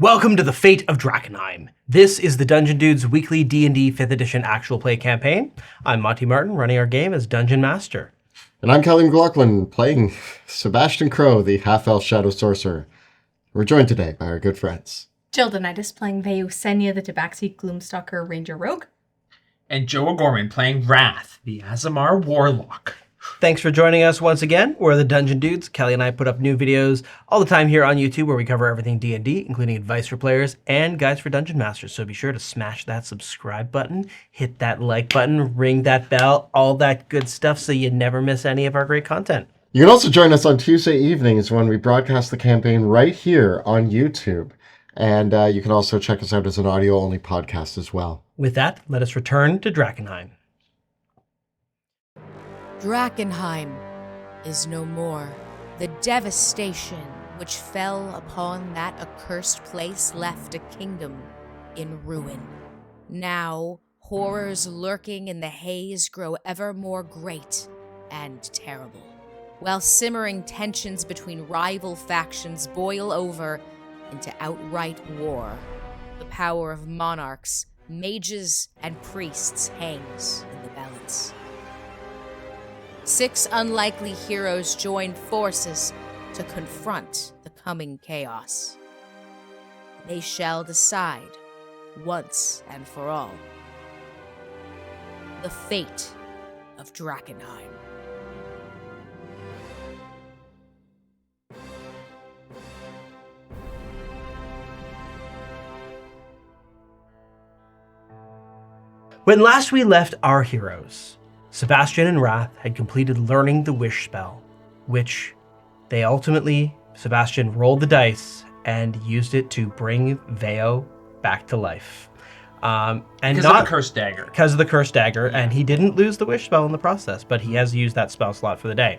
Welcome to the Fate of Drakkenheim. This is the Dungeon Dudes weekly D&D 5th edition actual play campaign. I'm Monty Martin, running our game as Dungeon Master. And I'm Kelly McLaughlin, playing Sebastian Crow, the half-elf shadow sorcerer. We're joined today by our good friends. Jill Denitis playing Veusenia, the Tabaxi Gloomstalker Ranger Rogue. And Joe O'Gorman playing Wrath, the Azamar Warlock. Thanks for joining us once again. We're the Dungeon Dudes. Kelly and I put up new videos all the time here on YouTube where we cover everything D&D, including advice for players and guides for Dungeon Masters. So be sure to smash that subscribe button, hit that like button, ring that bell, all that good stuff so you never miss any of our great content. You can also join us on Tuesday evenings when we broadcast the campaign right here on YouTube. And you can also check us out as an audio-only podcast as well. With that, let us return to Drakkenheim. Drakkenheim is no more. The devastation which fell upon that accursed place left a kingdom in ruin. Now, horrors lurking in the haze grow ever more great and terrible, while simmering tensions between rival factions boil over into outright war. The power of monarchs, mages, and priests hangs in the balance. 6 unlikely heroes join forces to confront the coming chaos. They shall decide, once and for all, the fate of Drakkenheim. When last we left our heroes, Sebastian and Wrath had completed learning the wish spell, which they ultimately, Sebastian rolled the dice and used it to bring Veo back to life. And because of the cursed dagger. Because of the cursed dagger, and he didn't lose the wish spell in the process, but he has used that spell slot for the day.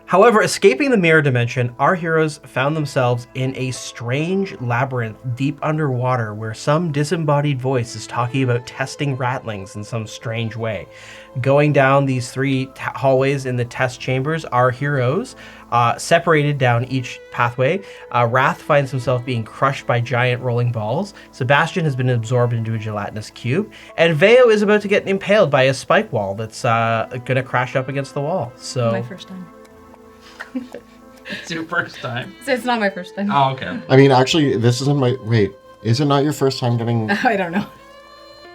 However, escaping the mirror dimension, our heroes found themselves in a strange labyrinth deep underwater where some disembodied voice is talking about testing ratlings in some strange way. Going down these 3 hallways in the test chambers, our heroes, separated down each pathway, Wrath finds himself being crushed by giant rolling balls. Sebastian has been absorbed into a gelatinous cube, and Veo is about to get impaled by a spike wall that's going to crash up against the wall. So My first time. It's your first time. So it's not my first time. Oh, okay. I mean, actually, this isn't my... Wait, is it not your first time getting... I don't know.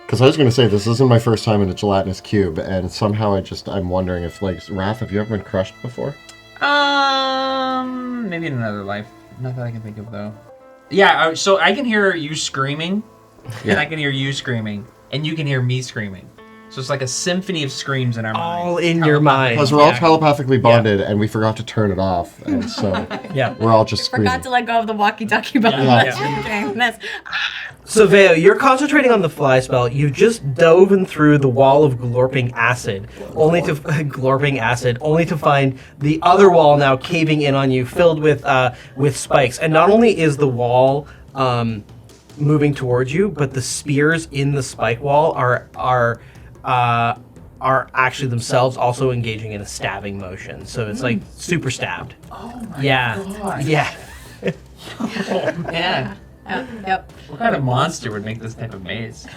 Because I was going to say, this isn't my first time in a gelatinous cube, and somehow I'm wondering if, like, Wrath, have you ever been crushed before? Maybe in another life. Not that I can think of, though. Yeah, so I can hear you screaming, and I can hear you screaming, and you can hear me screaming. So it's like a symphony of screams in our minds. all in your mind. Because we're all telepathically bonded, and we forgot to turn it off, and so we're all just screaming. Forgot to let go of the walkie-talkie button. So Veo, you're concentrating on the fly spell. You've just dove through the wall of glorping acid, only to find the other wall now caving in on you, filled with spikes. And not only is the wall moving towards you, but the spears in the spike wall are actually themselves also engaging in a stabbing motion. So it's like super stabbed. Oh my God. Yeah. Oh man. Yep. What kind of monster would make this type of maze?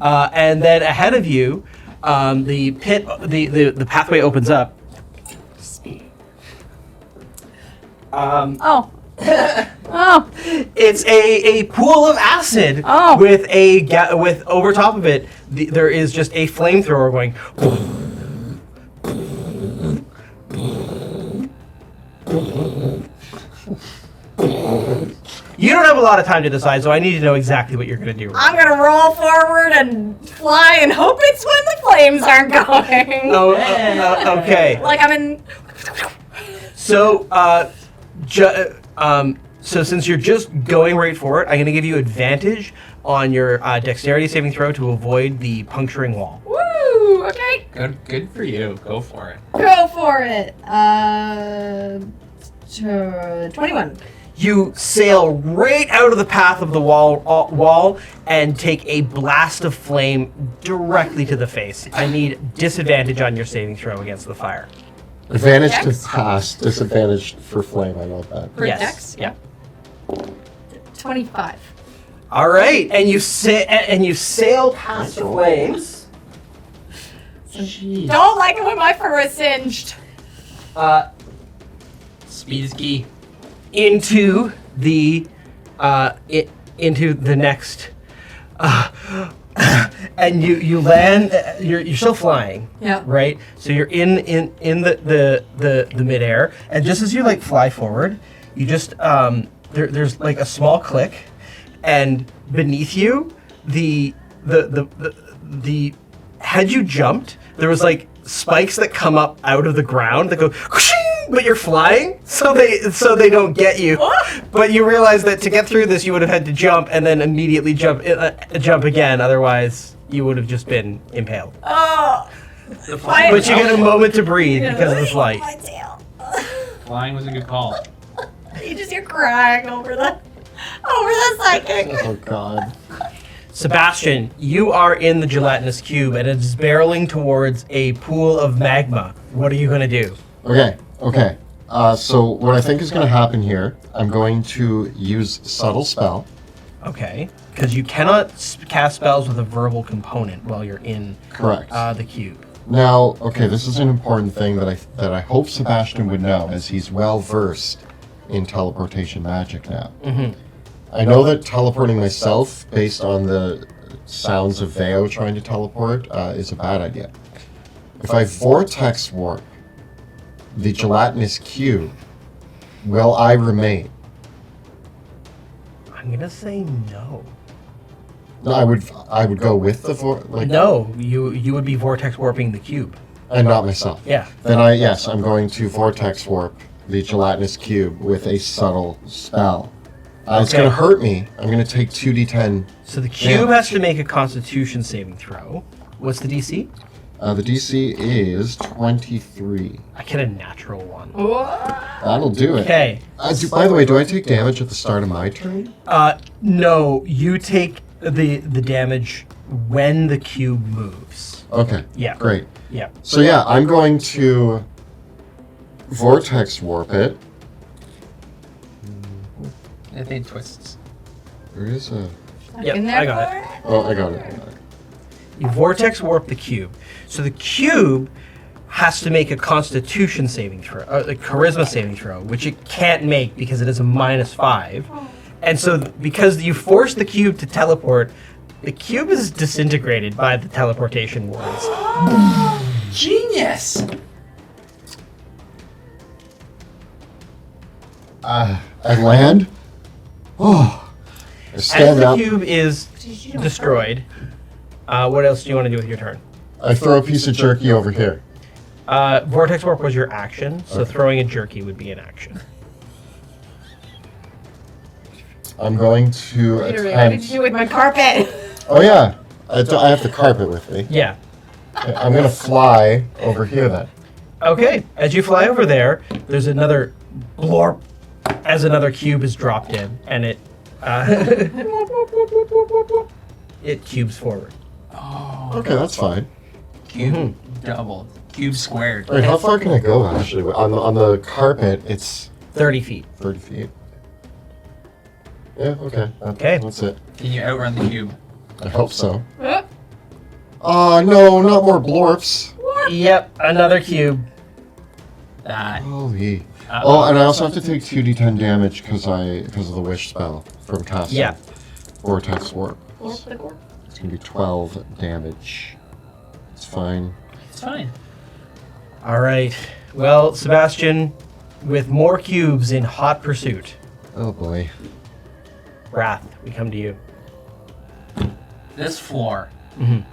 And then ahead of you, the pit, the pathway opens up. Oh. It's a pool of acid with over top of it. There is just a flamethrower going. You don't have a lot of time to decide, so I need to know exactly what you're going to do. I'm going to roll forward and fly and hope it's when the flames aren't going. Okay. Like I'm in... So, so since you're just going right for it, I'm going to give you advantage on your dexterity saving throw to avoid the puncturing wall. Woo! Okay. Good for you. Go for it. Go for it. 21. You sail right out of the path of the wall and take a blast of flame directly to the face. I need disadvantage on your saving throw against the fire. Advantage to pass, disadvantage for flame. I love that. For yes. dex? Yeah. 25. All right, and you sail past the flames. Jeez. Don't like it when my fur is singed. Speed is key. Into the next, and you land. You're still flying. Yeah. Right. So you're in the midair, and just as you like fly forward, you just there's like a small click, and beneath you, the had you jumped, there was like spikes that come up out of the ground that go, but you're flying, so they don't get you. But you realize that to get through this, you would have had to jump and then immediately jump again. Otherwise, you would have just been impaled. Oh. But you get a moment to breathe because of the flight. My tail. Flying was a good call. You just hear crying over the psychic. Oh God. Sebastian, you are in the gelatinous cube and it's barreling towards a pool of magma. What are you going to do? Okay. So what I think is going to happen here, I'm going to use subtle spell. Okay, because you cannot cast spells with a verbal component while you're in Correct. The cube. Now, okay, this is an important thing that I hope Sebastian would know, as he's well versed in teleportation magic now. Mm-hmm. I know that teleporting myself, based on the sounds of Veo trying to teleport, is a bad idea. If I vortex warp the gelatinous cube, will I remain? I'm gonna say no. No, I would go with the No, you would be vortex warping the cube. and not myself. Yeah. Then I'm going to vortex warp the gelatinous cube with a subtle spell. It's Okay. going to hurt me. I'm going to take 2d10. So the cube Yeah. has to make a Constitution saving throw. What's the DC? The DC is 23. I get a natural one. That'll do it. Okay. By the way, do I take damage at the start of my turn? No, you take the damage when the cube moves. Okay. Yeah. Great. Yeah. So yeah, I'm going to vortex warp it. I think twists. There is a... Yep, In there I got for it. Oh, I got it. You vortex warp the cube. So the cube has to make a Constitution saving throw, a Charisma saving throw, which it can't make because it is a -5. And so because you force the cube to teleport, the cube is disintegrated by the teleportation wards. Genius! I land. Oh. I As stand the up. cube is destroyed, what else do you want to do with your turn? I throw a piece of jerky over here. Vortex warp was your action, so Okay. throwing a jerky would be an action. I'm going to What did you attempt... do with my carpet? Oh yeah, I have the carpet with me. Yeah. I'm going to fly over here then. Okay, as you fly over there, there's another blorp as another cube is dropped in, and it it cubes forward. Oh. Okay, that's fine. Cube doubled. Cube squared. All right, how far can I go actually? On the carpet, it's 30 feet. 30 feet. Yeah, okay. Okay. That's it. Can you outrun the cube? I hope so. No, not more blorps. Yep, another cube. That. Holy. Oh, and I also have to take 2d10 damage because of the wish spell from casting. Yeah. Vortex warp. It's gonna be 12 damage. It's fine. It's fine. All right. Well, Sebastian, with more cubes in hot pursuit, Oh boy. Wrath, we come to you. This floor. Mhm.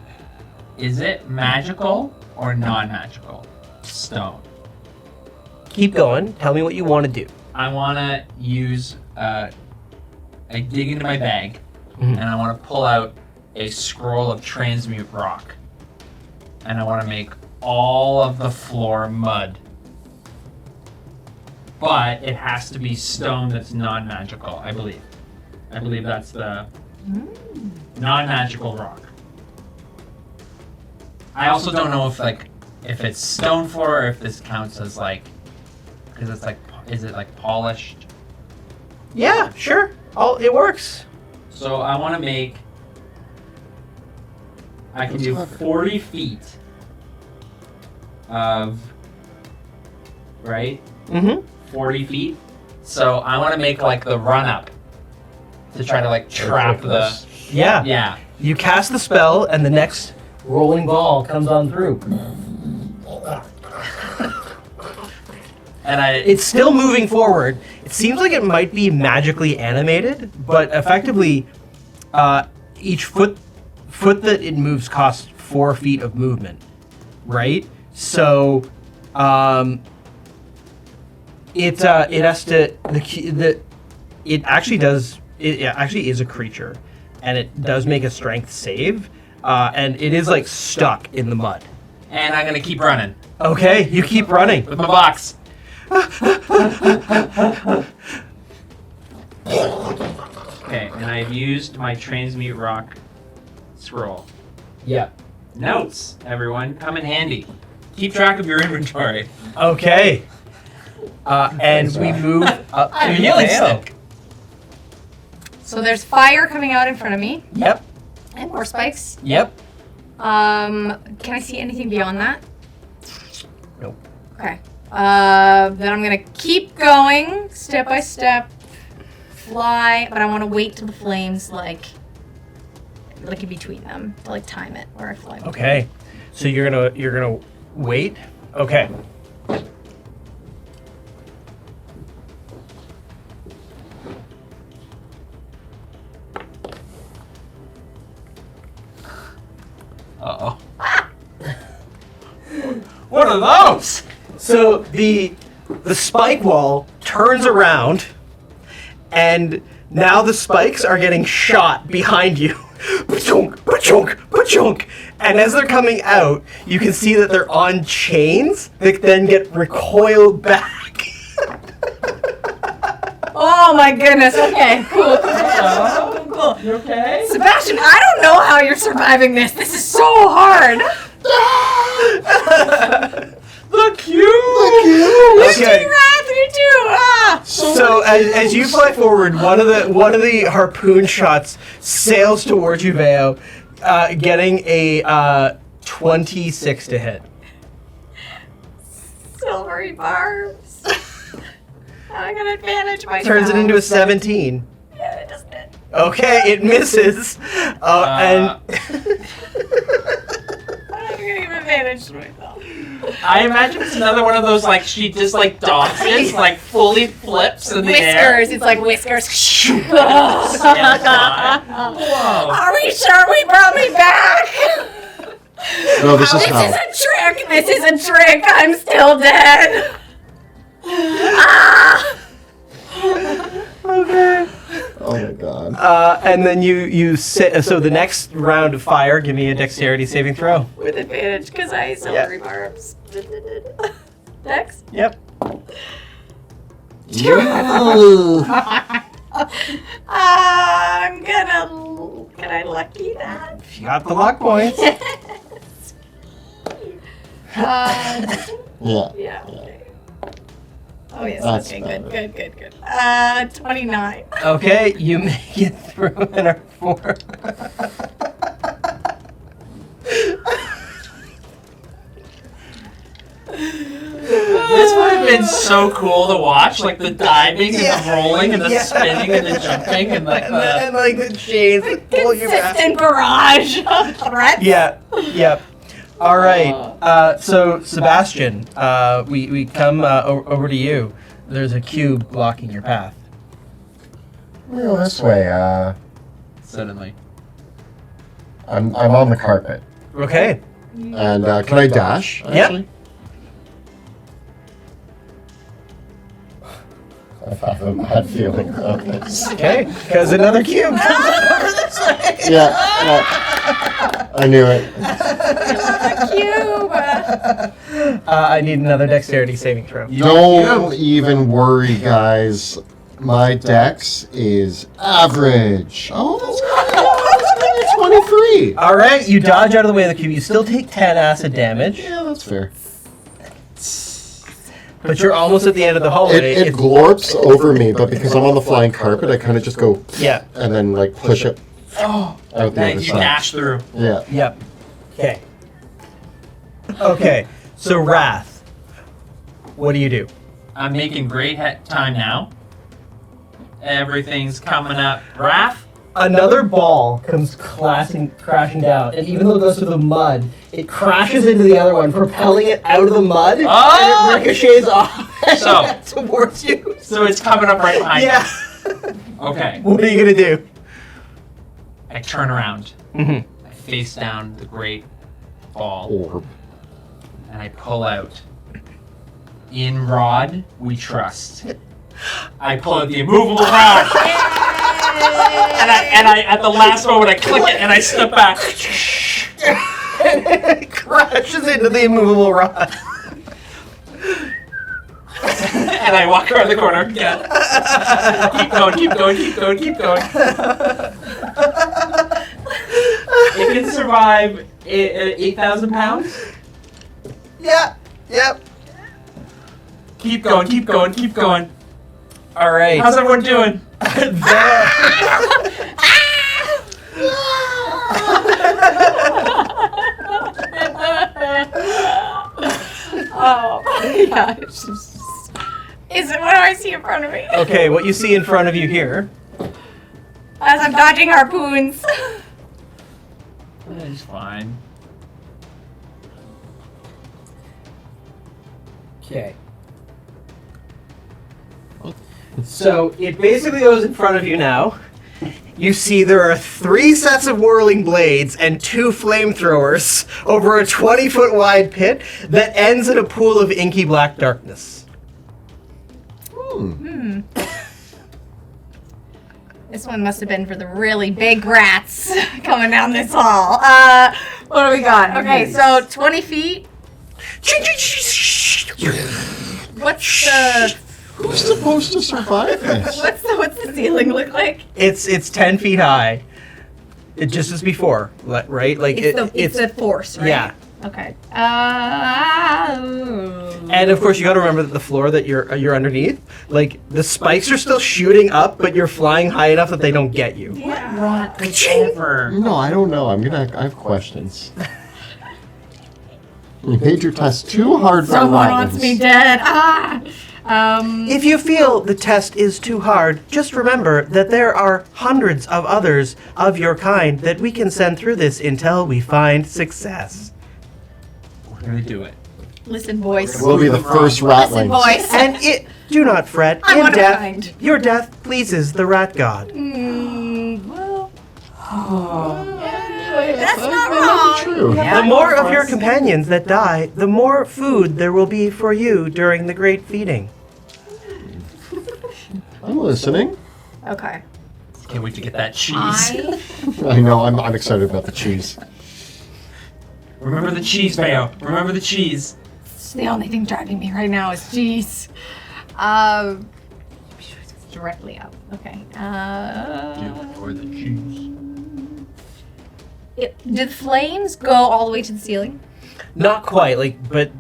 Is it magical or non-magical? Stone. Keep going. Tell me what you want to do. I want to use. I dig into my bag, Mhm. and I want to pull out a scroll of transmute rock, and I want to make all of the floor mud. But it has to be stone that's non-magical. I believe. I believe that's the non-magical rock. I also don't know if it's stone floor or if this counts as because it's is it polished? Yeah, sure. Oh, it works. So I want to make. I can do 40 feet of. Right? Mm-hmm. 40 feet. So I want to make like the run up to try to like trap the. Yeah. Yeah. You cast the spell, and the next rolling ball comes on through. And It's still moving forward. It seems like it might be magically animated, but effectively, each foot that it moves costs 4 feet of movement, right? So, it has to it actually is a creature, and it does make a strength save, and it is like stuck in the mud. And I'm gonna keep running Okay, you keep running. with my box. Okay, and I've used my transmute rock scroll. Yeah. Notes, everyone, come in handy. Keep track of your inventory. Okay. And we move up to Really Vale. sick. So there's fire coming out in front of me, Yep. and more spikes. Yep. Can I see anything beyond that? Nope. Okay. Then I'm gonna keep going, step by step, fly, but I want to wait till the flames like in between them to like time it where I fly. Okay. So you're gonna wait. Okay. Uh-oh. What are those? So the spike wall turns around, and now the spikes are getting shot behind you. Ba-chunk, ba-chunk, ba-chunk. And as they're coming out, you can see that they're on chains that then get recoiled back. Oh my goodness. Okay. Cool. Cool. You okay? Sebastian, I don't know how you're surviving this. This is so hard. The cube! You Okay. too, Wrath. You too. Ah. So as you fly forward, one of the harpoon shots sails towards you, Veo, getting a 26 to hit. Silvery barbs. I got advantage myself. Turns it into a 17. Yeah, it doesn't. Okay, it misses. And I'm gonna give advantage to myself. I imagine it's another one of those, like, she just, like, dodges, like, fully flips in the air. Whiskers. It's like whiskers. Whoa. Are we sure we brought me back? No, this is This how. is a trick. This is a trick. I'm still dead. Ah! okay. Oh my god. And then you sit. So the next round of fire, give me a dexterity saving throw. With advantage because I silvery barbs. Dex? Yep. I'm gonna. Can I lucky that? You got the luck points. Yeah. Yeah. Okay. Oh yes. That's Okay. better. Good. 29. Okay, you make it through and are 4. This would have been so cool to watch, like the diving and the rolling and the spinning and the jumping and like the. And like the chains that pull you back. Consistent barrage of threats. Yep. All right. So Sebastian, we come over to you. There's a cube blocking your path. We go this way. Suddenly. I'm on the carpet. Okay. And can I dash? Yep. Actually? I have a bad feeling about this. Okay. Because another cube comes over this way. Yeah. I knew it. Cube. I need another dexterity saving throw. Don't even worry, guys. My dex is average. Oh, that's good. 23. All right. You dodge out of the way of the cube. You still take 10 acid damage. Yeah, that's fair. But you're almost at the end of the hallway. It glorps over me, but because I'm on the flying carpet, I kind of just go, Yeah. and then like push it out the other And you side. dash through. Yeah. Yep. Okay. Okay. So Wrath, what do you do? I'm making great time now. Everything's coming up. Wrath? Another ball comes crashing down, and even though it goes through the mud, it crashes into the other one, propelling it out of the mud, and it ricochets off towards you. So it's coming up right behind Yeah. you. Okay. What are you gonna do? I turn around. Mm-hmm. I face down the great ball. Orb. And I pull out. In rod, we trust. I pull out the immovable rod. And I at the last moment I click it and I step back. And it crashes into the immovable rod. And I walk around the corner again. Keep going, keep going, keep going, keep going. It can survive 8,000 pounds. Yeah. Yep. Keep going, keep going, keep going. All right. How's everyone doing? Oh my gosh. What do I see in front of me? Okay, what you see in front of you here. As I'm dodging harpoons. It's fine. Okay. So it basically goes in front of you now. You see there are 3 sets of whirling blades and 2 flamethrowers over a 20-foot wide pit that ends in a pool of inky black darkness. This one must have been for the really big rats coming down this hall. What do we got? Okay, so 20 feet. What's the Who's supposed to survive this? what's the ceiling look like? It's 10 feet high. It just as before, right? Like It's the force, right? Yeah. Okay. And of course, you got to remember that the floor that you're underneath, like the spikes are still shooting up, but you're flying high enough that they don't get you. Ever. No, I don't know. I have questions. You made your test too hard for Someone Latins. wants me dead. If you feel the test is too hard, just remember that there are hundreds of others of your kind that we can send through this until we find success. We're gonna do it. Listen, boys. We'll be the first Listen, ratlings. boys. And do not fret. I'm In one of a death, kind. your death pleases the rat god. Well. That's not wrong. True. The more of your companions that die, the more food there will be for you during the great feeding. I'm listening. Okay. Can't wait to get that cheese. I know. I'm excited about the cheese. Remember the cheese, Veo. Remember the cheese. It's the only thing driving me right now is cheese. Directly up. Okay. For the cheese. Do the flames go all the way to the ceiling? Not quite, but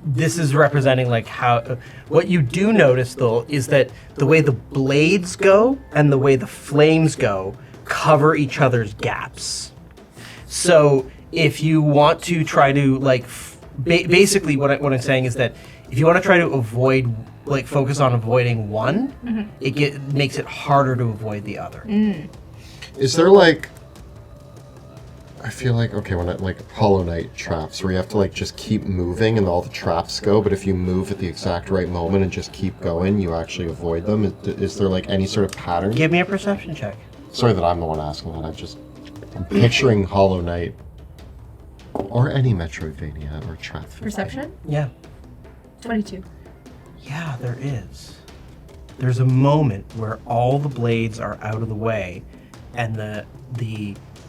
this is representing how. What you do notice though is that the way the blades go and the way the flames go cover each other's gaps. So if you want to try to basically what I'm saying is that if you want to try to avoid focus on avoiding one, it makes it harder to avoid the other. Is there I feel when Hollow Knight traps where you have to just keep moving and all the traps go, but if you move at the exact right moment and just keep going, you actually avoid them. Is there any sort of pattern? Give me a perception check. Sorry that I'm the one asking that. I'm picturing Hollow Knight or any Metroidvania or trap. Perception? Yeah. 22. Yeah, there is. There's a moment where all the blades are out of the way and the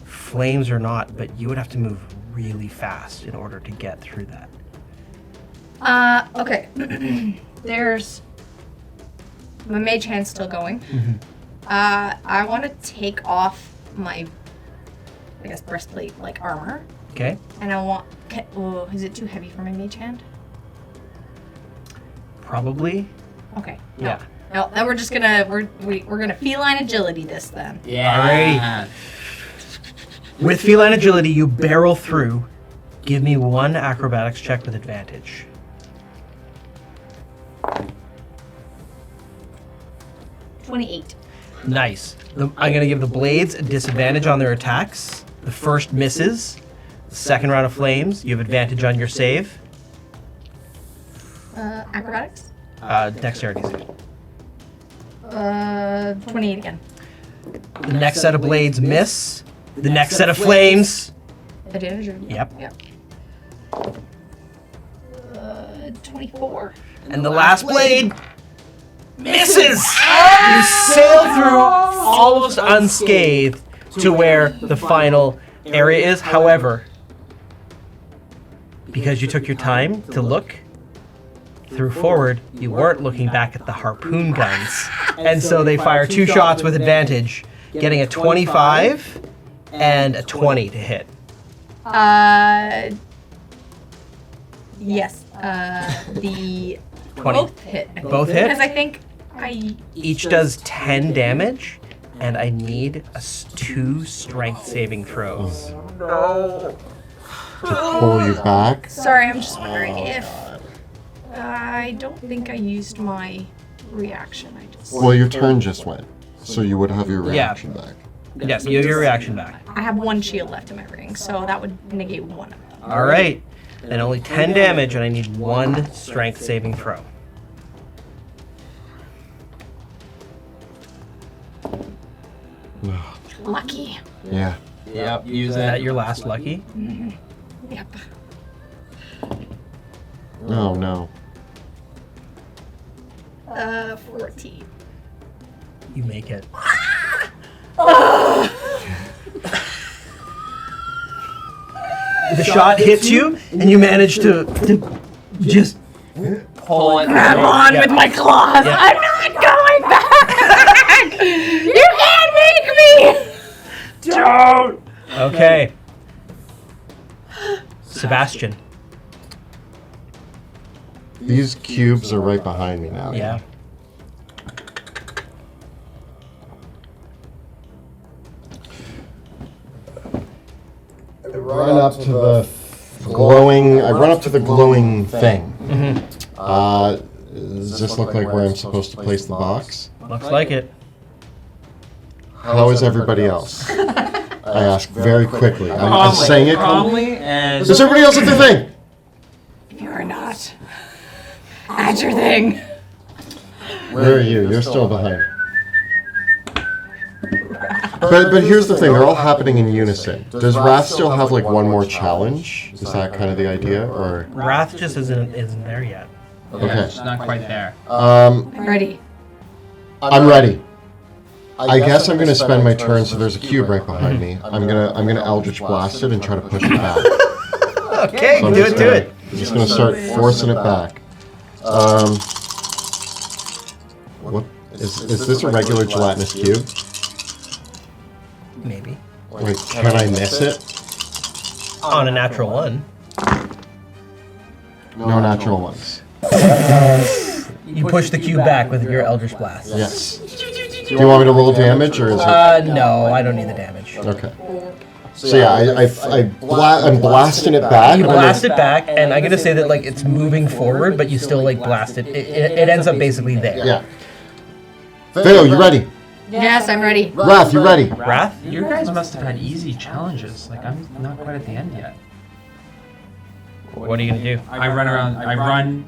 flames are not, but you would have to move really fast in order to get through that. Okay. There's my mage hand's still going. I want to take off my, breastplate armor. Okay. And I want. Oh, is it too heavy for my mage hand? Probably. Okay. No. Yeah. No, then we're just gonna we're gonna feline agility this then. Yeah. With feline agility, you barrel through. Give me one acrobatics check with advantage. 28. Nice. I'm going to give the blades a disadvantage on their attacks. The first misses. The second round of flames, you have advantage on your save. Acrobatics? Dexterity save. 28 again. The next set of blades miss. The next set of flames. Advantage? Yep. Yep. 24. And the last blade misses. You sail through almost unscathed to where the final area is. However, because you took your time to look through forward, you weren't looking back at the harpoon guns. And so they fire 2 shots with advantage, getting a 25 and a 20 to hit. Yes. The 20. both hit. Both hit? Because I think I Each does 10 damage, and I need 2 strength saving throws. To pull you back. Sorry, I'm just wondering if I don't think I used my reaction. I just Well, your turn just went, so you would have your reaction back. Yes, you have your reaction back. I have 1 shield left in my ring, so that would negate 1 of them. All right. Then only 10 damage, and I need 1 strength saving throw. Lucky. Yeah. Yep. Use Is that. that your last lucky? Yep. Oh no. 14. You make it. The shot hits you, and you manage to just Pull it. Grab on with my claws. Yeah. I'm not going back. You can't make me. Don't. Okay. Sebastian. These cubes are right behind me now. Yeah. I run up to the glowing. I run up to the glowing thing. Does this look like where I'm supposed to place the box? Looks like it. How is everybody else? I ask very quickly. I'm saying it calmly and Is everybody else at the thing? You're not. At your thing. Where are you? You're still behind. But here's the thing, they're all happening in unison. Does Wrath still have like one more challenge? Is that kind of the idea, or? Wrath just isn't there yet. Okay. It's not quite there. I'm ready. I'm ready. I guess I'm gonna spend my turn. So there's a cube right behind me. I'm gonna Eldritch Blast it and try to push it back. Okay, So I'm do just it, do gonna- it. I'm just gonna start forcing it back. What is this a regular gelatinous cube? Maybe. Wait, can I miss it? On a natural 1. No natural ones. You push the cube back with your Eldritch Blast. Yes. Do you want me to roll damage, or is it? No, I don't need the damage. Okay. So yeah, I'm blasting it back. You and I'm blast it back, and I'm gonna say that like it's moving forward, but you still like blast it. It ends up basically there. Yeah. Theo, you ready? Yes, I'm ready. Wrath, you ready? Wrath? You guys must have had easy challenges. Like I'm not quite at the end yet. What are you gonna do? I run around. I run.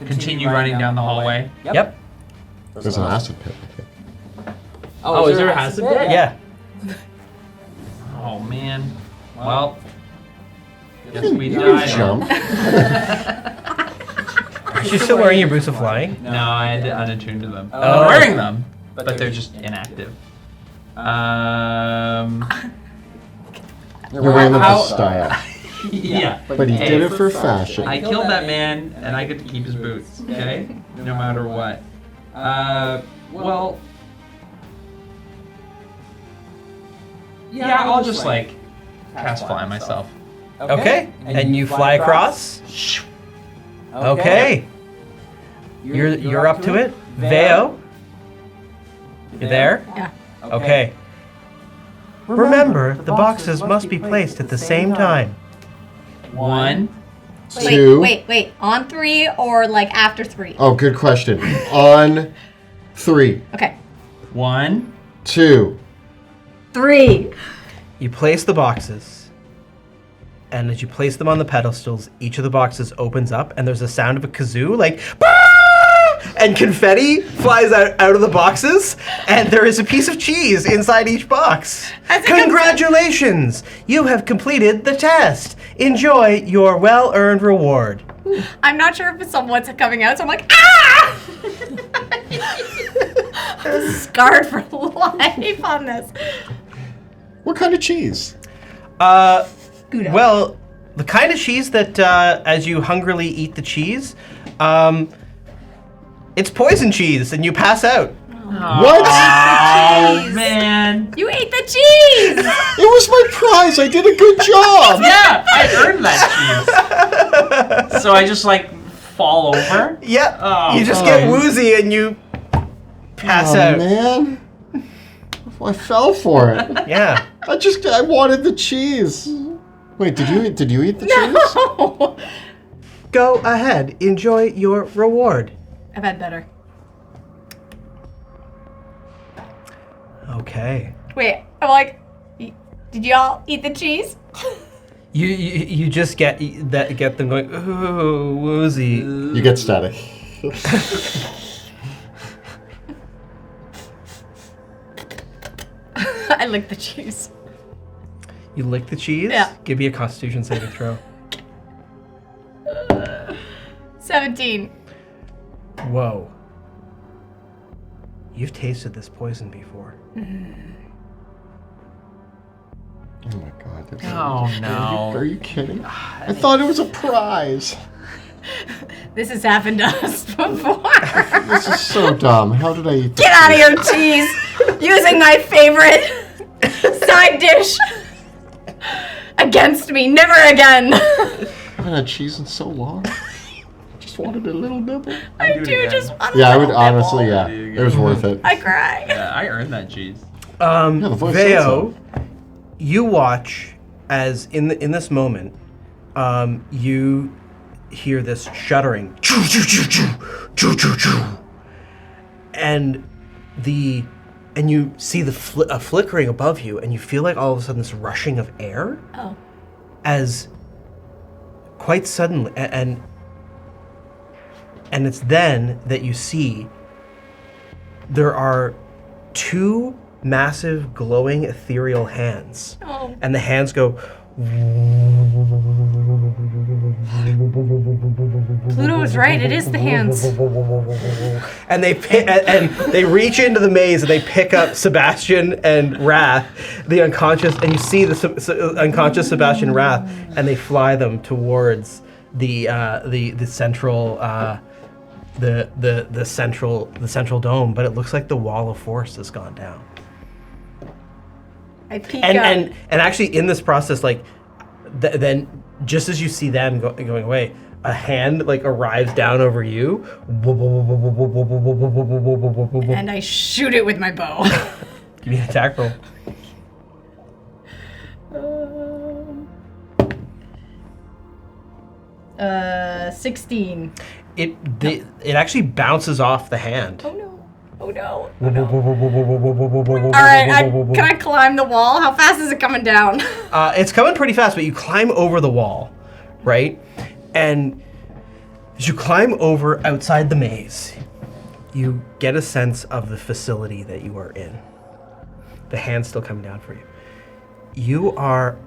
Continue running down the hallway. Yep. There's an acid pit. Oh, is there a acid pit? Yeah. Oh man. Well, guess we You can died. jump. Are you still wearing your boots of flying? No, I had to unattune to them. Oh. I'm wearing them, but they're just inactive. You're wearing them How- for style. Yeah. But he did it for fashion. I killed that man, and I get to keep his boots. Okay, no matter what. Well. Yeah, I'll just like cast fly myself. Okay. And you fly across? Okay. You're up to it. Veo, you there? Yeah. Okay. Remember, the boxes must be placed at the same time. 1. Two. Wait. On 3 or like after 3? Oh, good question. On 3. Okay. 1. 2. 3. You place the boxes, and as you place them on the pedestals, each of the boxes opens up, and there's a sound of a kazoo, like, "Bah!" And confetti flies out of the boxes, and there is a piece of cheese inside each box. Congratulations! You have completed the test. Enjoy your well-earned reward. I'm not sure if someone's coming out, so I'm like, ah! I'm scarred for life on this. What kind of cheese? Gouda. Well, the kind of cheese that, as you hungrily eat the cheese, it's poison cheese, and you pass out. What? Oh, man. You ate the cheese! It was my prize. I did a good job. Yeah, I earned that cheese. So I just, like, fall over? Yep. Oh, you just boy. get woozy, and you pass out. Man. I fell for it. Yeah. I wanted the cheese. Wait, did you eat the cheese? No! Go ahead. Enjoy your reward. I've had better. Okay. Wait, I'm like, did y'all eat the cheese? You just get them going, ooh, woozy. You get static. I licked the cheese. You lick the cheese? Yeah. Give me a Constitution saving throw. 17. Whoa. You've tasted this poison before. Oh my god. Oh, no. Are you kidding? I thought it was a prize. This has happened to us before. This is so dumb. How did I eat this? Get out of here, cheese! Using my favorite side dish against me. Never again. I haven't had cheese in so long. Just wanted a little nibble. I do it do again. just want Yeah, I a would little honestly, nibble. yeah. It was worth it. I cry. Yeah, I earned that cheese. the voice said Veo, so. you watch as in this moment, you hear this shuddering, choo, choo, choo, choo, choo, choo, choo, and you see the flickering above you, and you feel like all of a sudden this rushing of air, Oh. as quite suddenly, and it's then that you see there are 2 massive glowing ethereal hands. Oh. And the hands go, Pluto was right. It is the hands. and they reach into the maze and they pick up Sebastian and Wrath, the unconscious, and you see the unconscious Sebastian Wrath, and they fly them towards the central the central dome. But it looks like the wall of force has gone down. I peek And up. and actually in this process, like then just as you see them going away, a hand like arrives down over you, And I shoot it with my bow. give me an attack roll. 16. It actually bounces off the hand. Oh no. Oh no. All right, can I climb the wall? How fast is it coming down? It's coming pretty fast, but you climb over the wall, right? And as you climb over outside the maze, you get a sense of the facility that you are in. The hand's still coming down for you. You are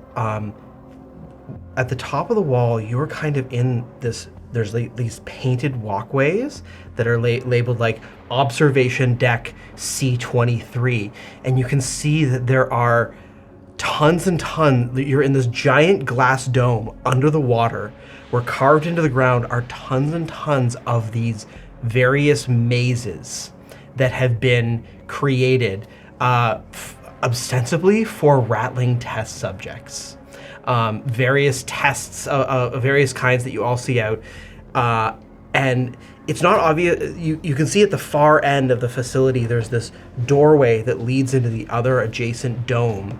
at the top of the wall. You're kind of in this. There's these painted walkways that are labeled like Observation Deck C23, and you can see that there are tons and tons. You're in this giant glass dome under the water, where carved into the ground are tons and tons of these various mazes that have been created ostensibly for rattling test subjects. Various tests of various kinds that you all see out. and it's not obvious. You can see at the far end of the facility, there's this doorway that leads into the other adjacent dome.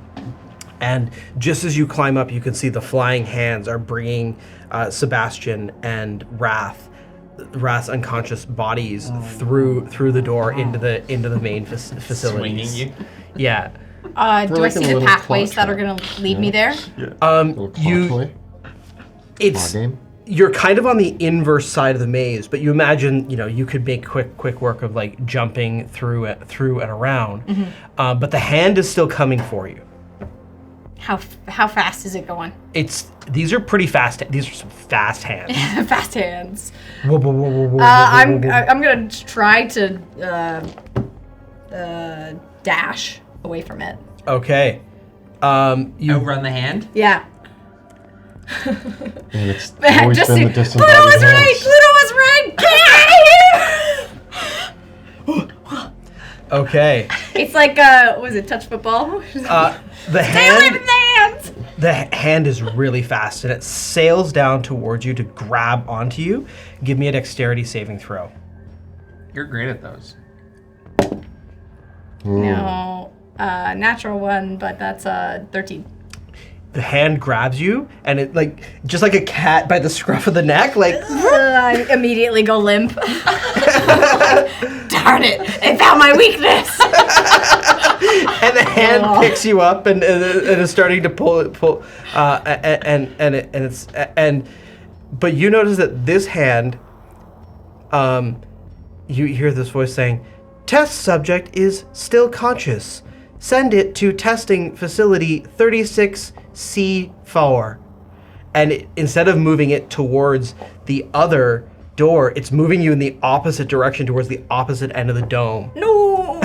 And just as you climb up, you can see the flying hands are bringing Sebastian and Wrath's unconscious bodies through the door into the main facility. Swinging you. Yeah. Do I like see a the little pathways clock that are going to lead me there? Little claw toy. It's Claw game. you're kind of on the inverse side of the maze, but you imagine you could make quick work of like jumping through and around. Mm-hmm. But the hand is still coming for you. How fast is it going? These are pretty fast. These are some fast hands. Fast hands. Whoa, whoa, whoa, whoa, whoa, I'm whoa, whoa. gonna try to dash away from it. Okay. You Outrun the hand. Yeah. And it's always Just been see, the Pluto disembodied was right. hands. Pluto was right. Get out of here! okay. It's like was it touch football? The Stay away from hand. the hands. The hand is really fast, and it sails down towards you to grab onto you. Give me a dexterity saving throw. You're great at those. No, natural one, but that's 13. The hand grabs you, and it just like a cat by the scruff of the neck, I immediately go limp. Darn it! They found my weakness. and the hand picks you up and is starting to pull, but you notice that this hand, you hear this voice saying, "Test subject is still conscious. Send it to testing facility 36C4." And instead of moving it towards the other door, it's moving you in the opposite direction towards the opposite end of the dome. No.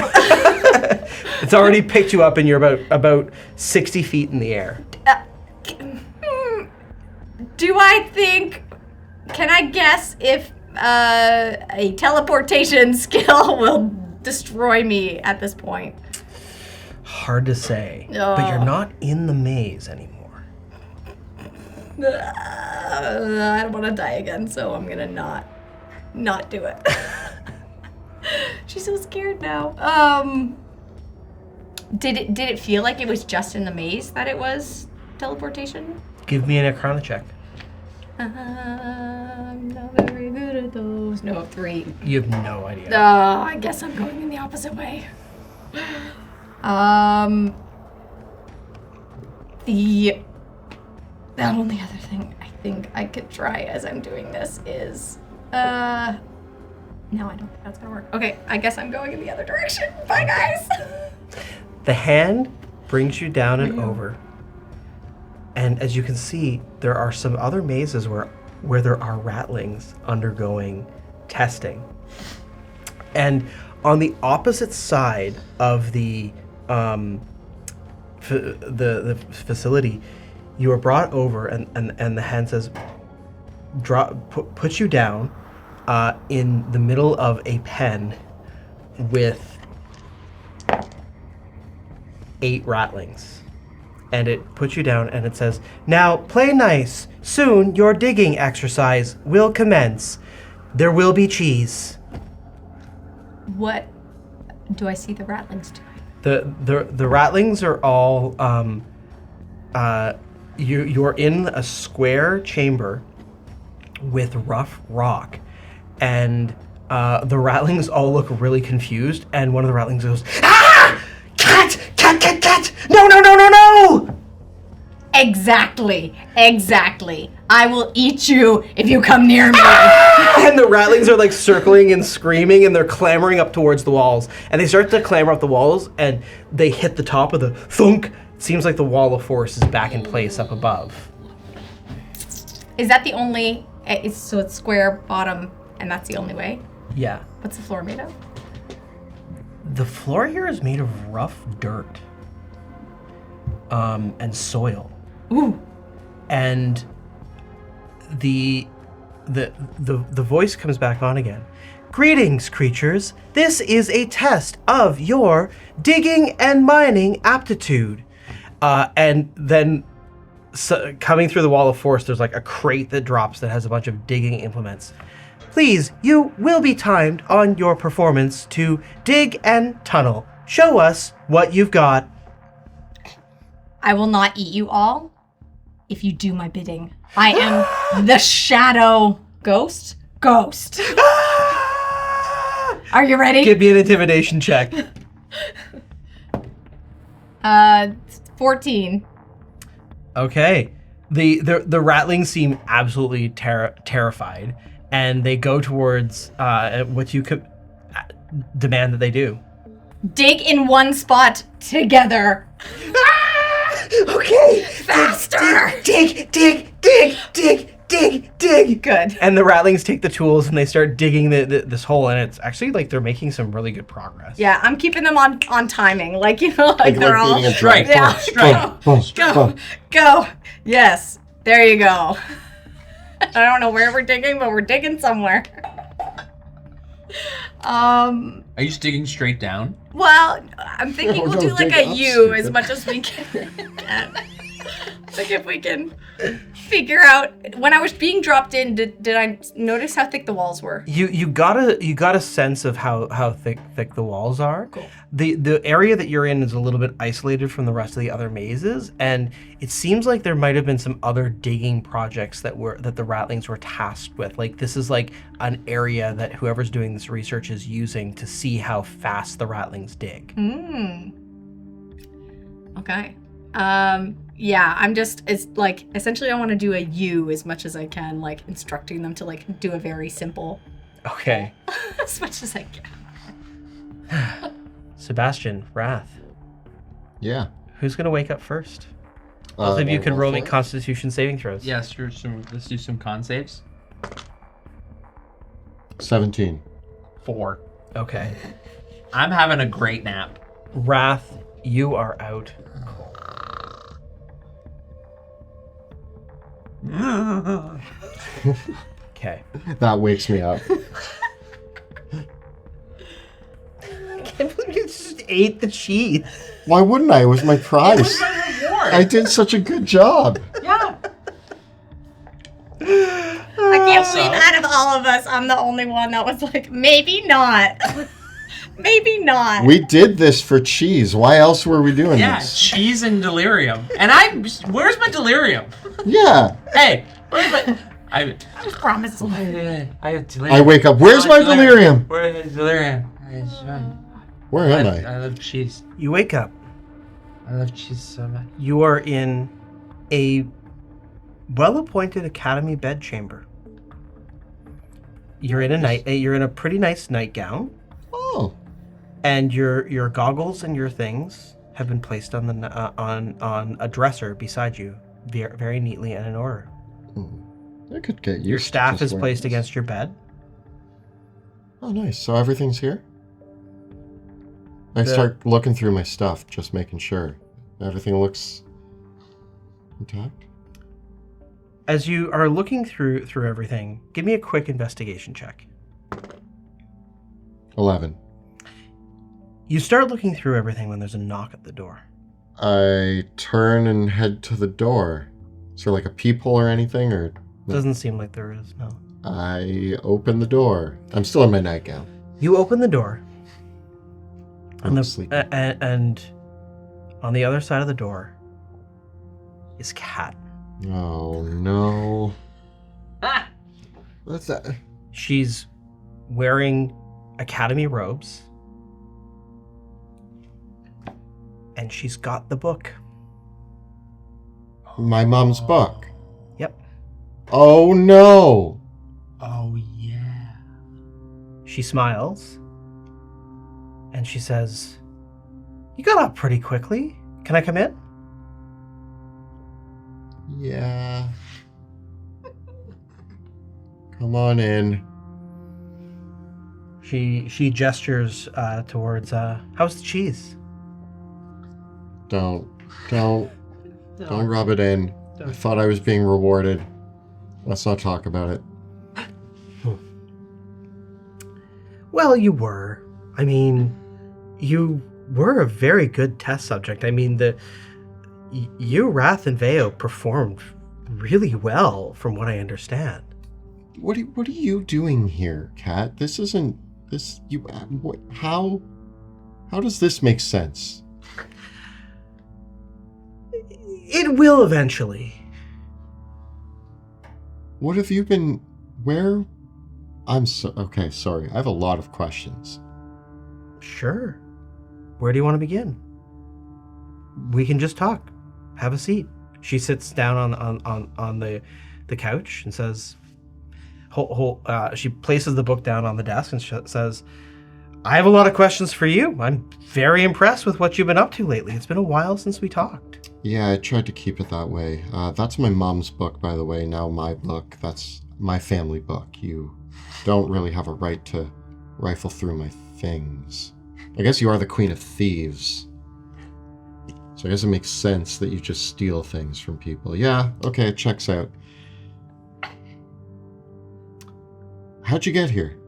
It's already picked you up, and you're about 60 feet in the air. Do I think? Can I guess if a teleportation skill will destroy me at this point? Hard to say, but you're not in the maze anymore. I don't want to die again, so I'm gonna not do it. She's so scared now. Did it feel like it was just in the maze that it was teleportation? Give me an Arcana check. I'm not very good at those. No, 3. You have no idea. I guess I'm going in the opposite way. The only other thing I think I could try as I'm doing this is, no, I don't think that's gonna work. Okay, I guess I'm going in the other direction. Bye, guys. The hand brings you down and over. And as you can see, there are some other mazes where there are ratlings undergoing testing. And on the opposite side of the facility, you are brought over, and the hand says, put you down in the middle of a pen with 8 ratlings. And it puts you down, and it says, "Now play nice. Soon your digging exercise will commence. There will be cheese." What do I see the rattlings doing? The ratlings are all you're in a square chamber with rough rock, and the ratlings all look really confused, and one of the ratlings goes, "Ah! Cat! Cat! Cat! Cat! No! No! No! No! No!" Exactly. I will eat you if you come near me. And the ratlings are like circling and screaming, and they're clambering up towards the walls. And they start to clamber up the walls, and they hit the top of the thunk. It seems like the wall of force is back in place up above. Is that the only? So it's square bottom, and that's the only way. Yeah. What's the floor made of? The floor here is made of rough dirt. And soil. Ooh. And the voice comes back on again. "Greetings, creatures. This is a test of your digging and mining aptitude." And then coming through the wall of force, there's like a crate that drops that has a bunch of digging implements. please, you will be timed on your performance to dig and tunnel. Show us what you've got. I will not eat you all if you do my bidding. I am the shadow ghost. Ghost. Are you ready? Give me an intimidation check. 14. Okay. The ratlings seem absolutely terrified, and they go towards what you could demand that they do. Dig in one spot together. Okay. Faster. Dig. Good. And the ratlings take the tools and they start digging this hole, and it's actually like they're making some really good progress. Yeah, I'm keeping them on timing. Like, you know, like they're all... beating a drum. Yeah. Go. Yes. There you go. I don't know where we're digging, but we're digging somewhere. Are you just digging straight down? Well, I'm thinking we'll do like dig a up, U stupid. as much as we can. Like if we can figure out. When I was being dropped in, did I notice how thick the walls were? You got a sense of how thick the walls are. Cool. The area that you're in is a little bit isolated from the rest of the other mazes, and it seems like there might have been some other digging projects that the ratlings were tasked with. Like this is like an area that whoever's doing this research is using to see how fast the ratlings dig. Okay. Yeah, it's like, essentially I want to do a U as much as I can, like instructing them to like do a very simple Okay. as much as I can. Sebastian, Wrath, Yeah. who's gonna wake up first? Both of you can roll me Constitution saving throws. Yes, sure. So let's do some con saves. 17. 4. Okay. I'm having a great nap. Wrath, you are out. Okay. That wakes me up. I can't believe you just ate the cheese. Why wouldn't I? It was my prize. I did such a good job. Yeah. I can't believe out of all of us, I'm the only one that was like, maybe not. Maybe not. We did this for cheese. Why else were we doing Yeah, this? cheese and delirium. And where's my delirium? Yeah. Hey, where's my... I promise. have delirium. I wake up. Where's my delirium? Where's delirium? Where am I? I love cheese. You wake up. I love cheese so much. You are in a well-appointed academy bedchamber. You're in a pretty nice nightgown, Oh. and your goggles and your things have been placed on the on a dresser beside you, very neatly and in order. I could get used Your to staff just is wearing placed this. against your bed. Oh, nice. So everything's here? I The- start looking through my stuff, just making sure everything looks intact. As you are looking through everything, give me a quick investigation check. 11. You start looking through everything when there's a knock at the door. I turn and head to the door. Is there like a peephole or anything, or Doesn't seem like there is, no. I open the door. I'm still in my nightgown. You open the door, I'm and, sleeping. and on the other side of the door is Kat. Oh no! What's that? She's wearing academy robes, and she's got the book. My mom's book. Yep. Oh no! Oh, yeah. She smiles, and she says, "You got up pretty quickly. Can I come in?" Yeah. Come on in. She gestures towards, how's the cheese? Don't rub it in. I thought I was being rewarded. Let's not talk about it. Well, you were. I mean, you were a very good test subject. I mean, you, Wrath, and Veo performed really well, from what I understand. What are you doing here, Kat? This isn't this. You. What? How does this make sense? It will eventually. What have you been? Where? Okay. Sorry, I have a lot of questions. Sure. Where do you want to begin? We can just talk. Have a seat. She sits down on the couch and says, she places the book down on the desk and says, I have a lot of questions for you. I'm very impressed with what you've been up to lately. It's been a while since we talked. Yeah, I tried to keep it that way. That's my mom's book, by the way. Now my book. That's my family book. You don't really have a right to rifle through my things. I guess you are the queen of thieves. So I guess it makes sense that you just steal things from people. Yeah, okay, it checks out. How'd you get here?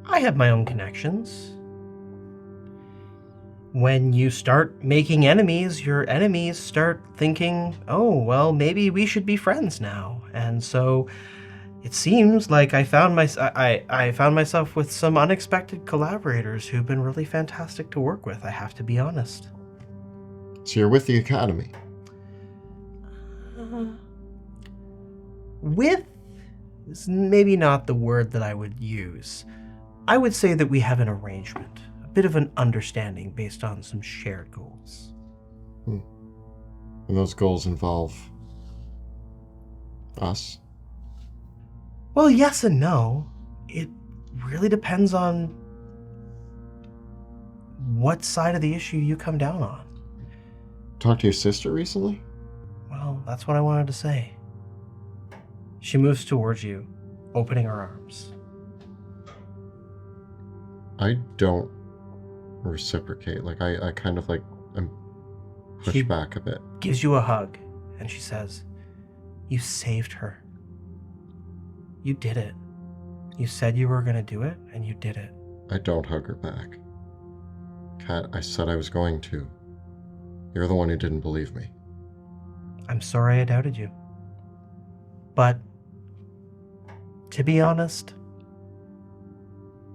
I have my own connections. When you start making enemies, your enemies start thinking, oh, well, maybe we should be friends now. And so it seems like I found myself with some unexpected collaborators who've been really fantastic to work with, I have to be honest. So you're with the Academy? With is maybe not the word that I would use. I would say that we have an arrangement, a bit of an understanding based on some shared goals. And those goals involve us? Well, yes and no. It really depends on what side of the issue you come down on. Talked to your sister recently? Well, that's what I wanted to say. She moves towards you, opening her arms. I don't reciprocate. Like, I kind of like, I'm pushed back a bit. Gives you a hug, and she says, you saved her. You did it. You said you were going to do it, and you did it. I don't hug her back. Kat, I said I was going to. You're the one who didn't believe me. I'm sorry I doubted you. But, to be honest,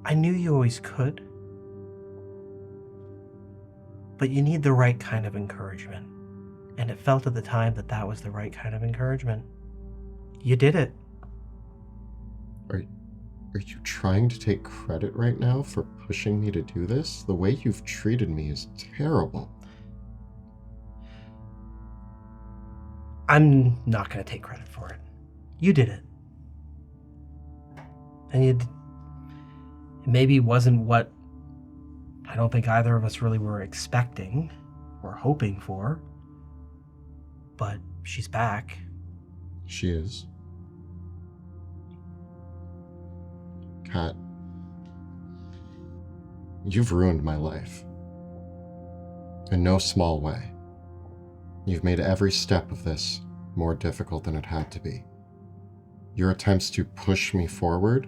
I knew you always could. But you need the right kind of encouragement. And it felt at the time that that was the right kind of encouragement. You did it. Are you trying to take credit right now for pushing me to do this? The way you've treated me is terrible. I'm not going to take credit for it. You did it. And it maybe wasn't what I don't think either of us really were expecting or hoping for. But she's back. She is. Kat, you've ruined my life. In no small way. You've made every step of this more difficult than it had to be. Your attempts to push me forward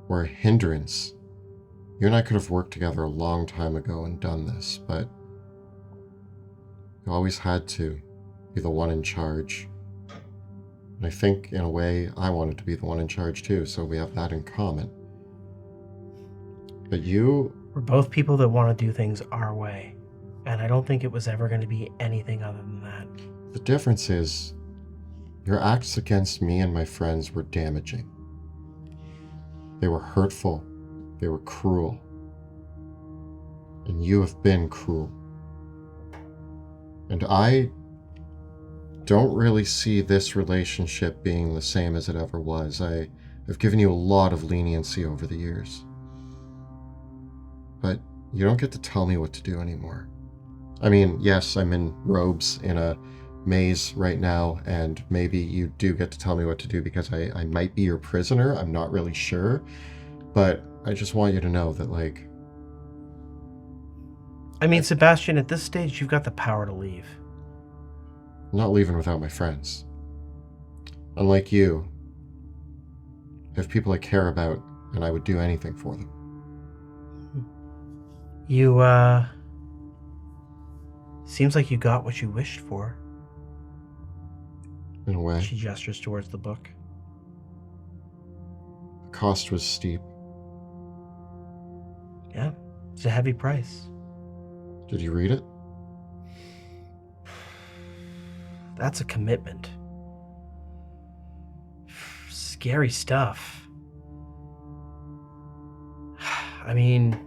were a hindrance. You and I could have worked together a long time ago and done this, but you always had to be the one in charge. And I think, in a way, I wanted to be the one in charge too, so we have that in common. But we're both people that want to do things our way, and I don't think it was ever going to be anything other than that. The difference is, your acts against me and my friends were damaging. They were hurtful. They were cruel. And you have been cruel. And I don't really see this relationship being the same as it ever was. I've given you a lot of leniency over the years. But you don't get to tell me what to do anymore. I mean, yes, I'm in robes in a maze right now, and maybe you do get to tell me what to do because I might be your prisoner. I'm not really sure. But I just want you to know that, like... I mean, Sebastian, at this stage, you've got the power to leave. I'm not leaving without my friends. Unlike you, I have people I care about, and I would do anything for them. You, seems like you got what you wished for. In a way. She gestures towards the book. cost was steep. Yeah, it's a heavy price. Did you read it? That's a commitment. Scary stuff. I mean,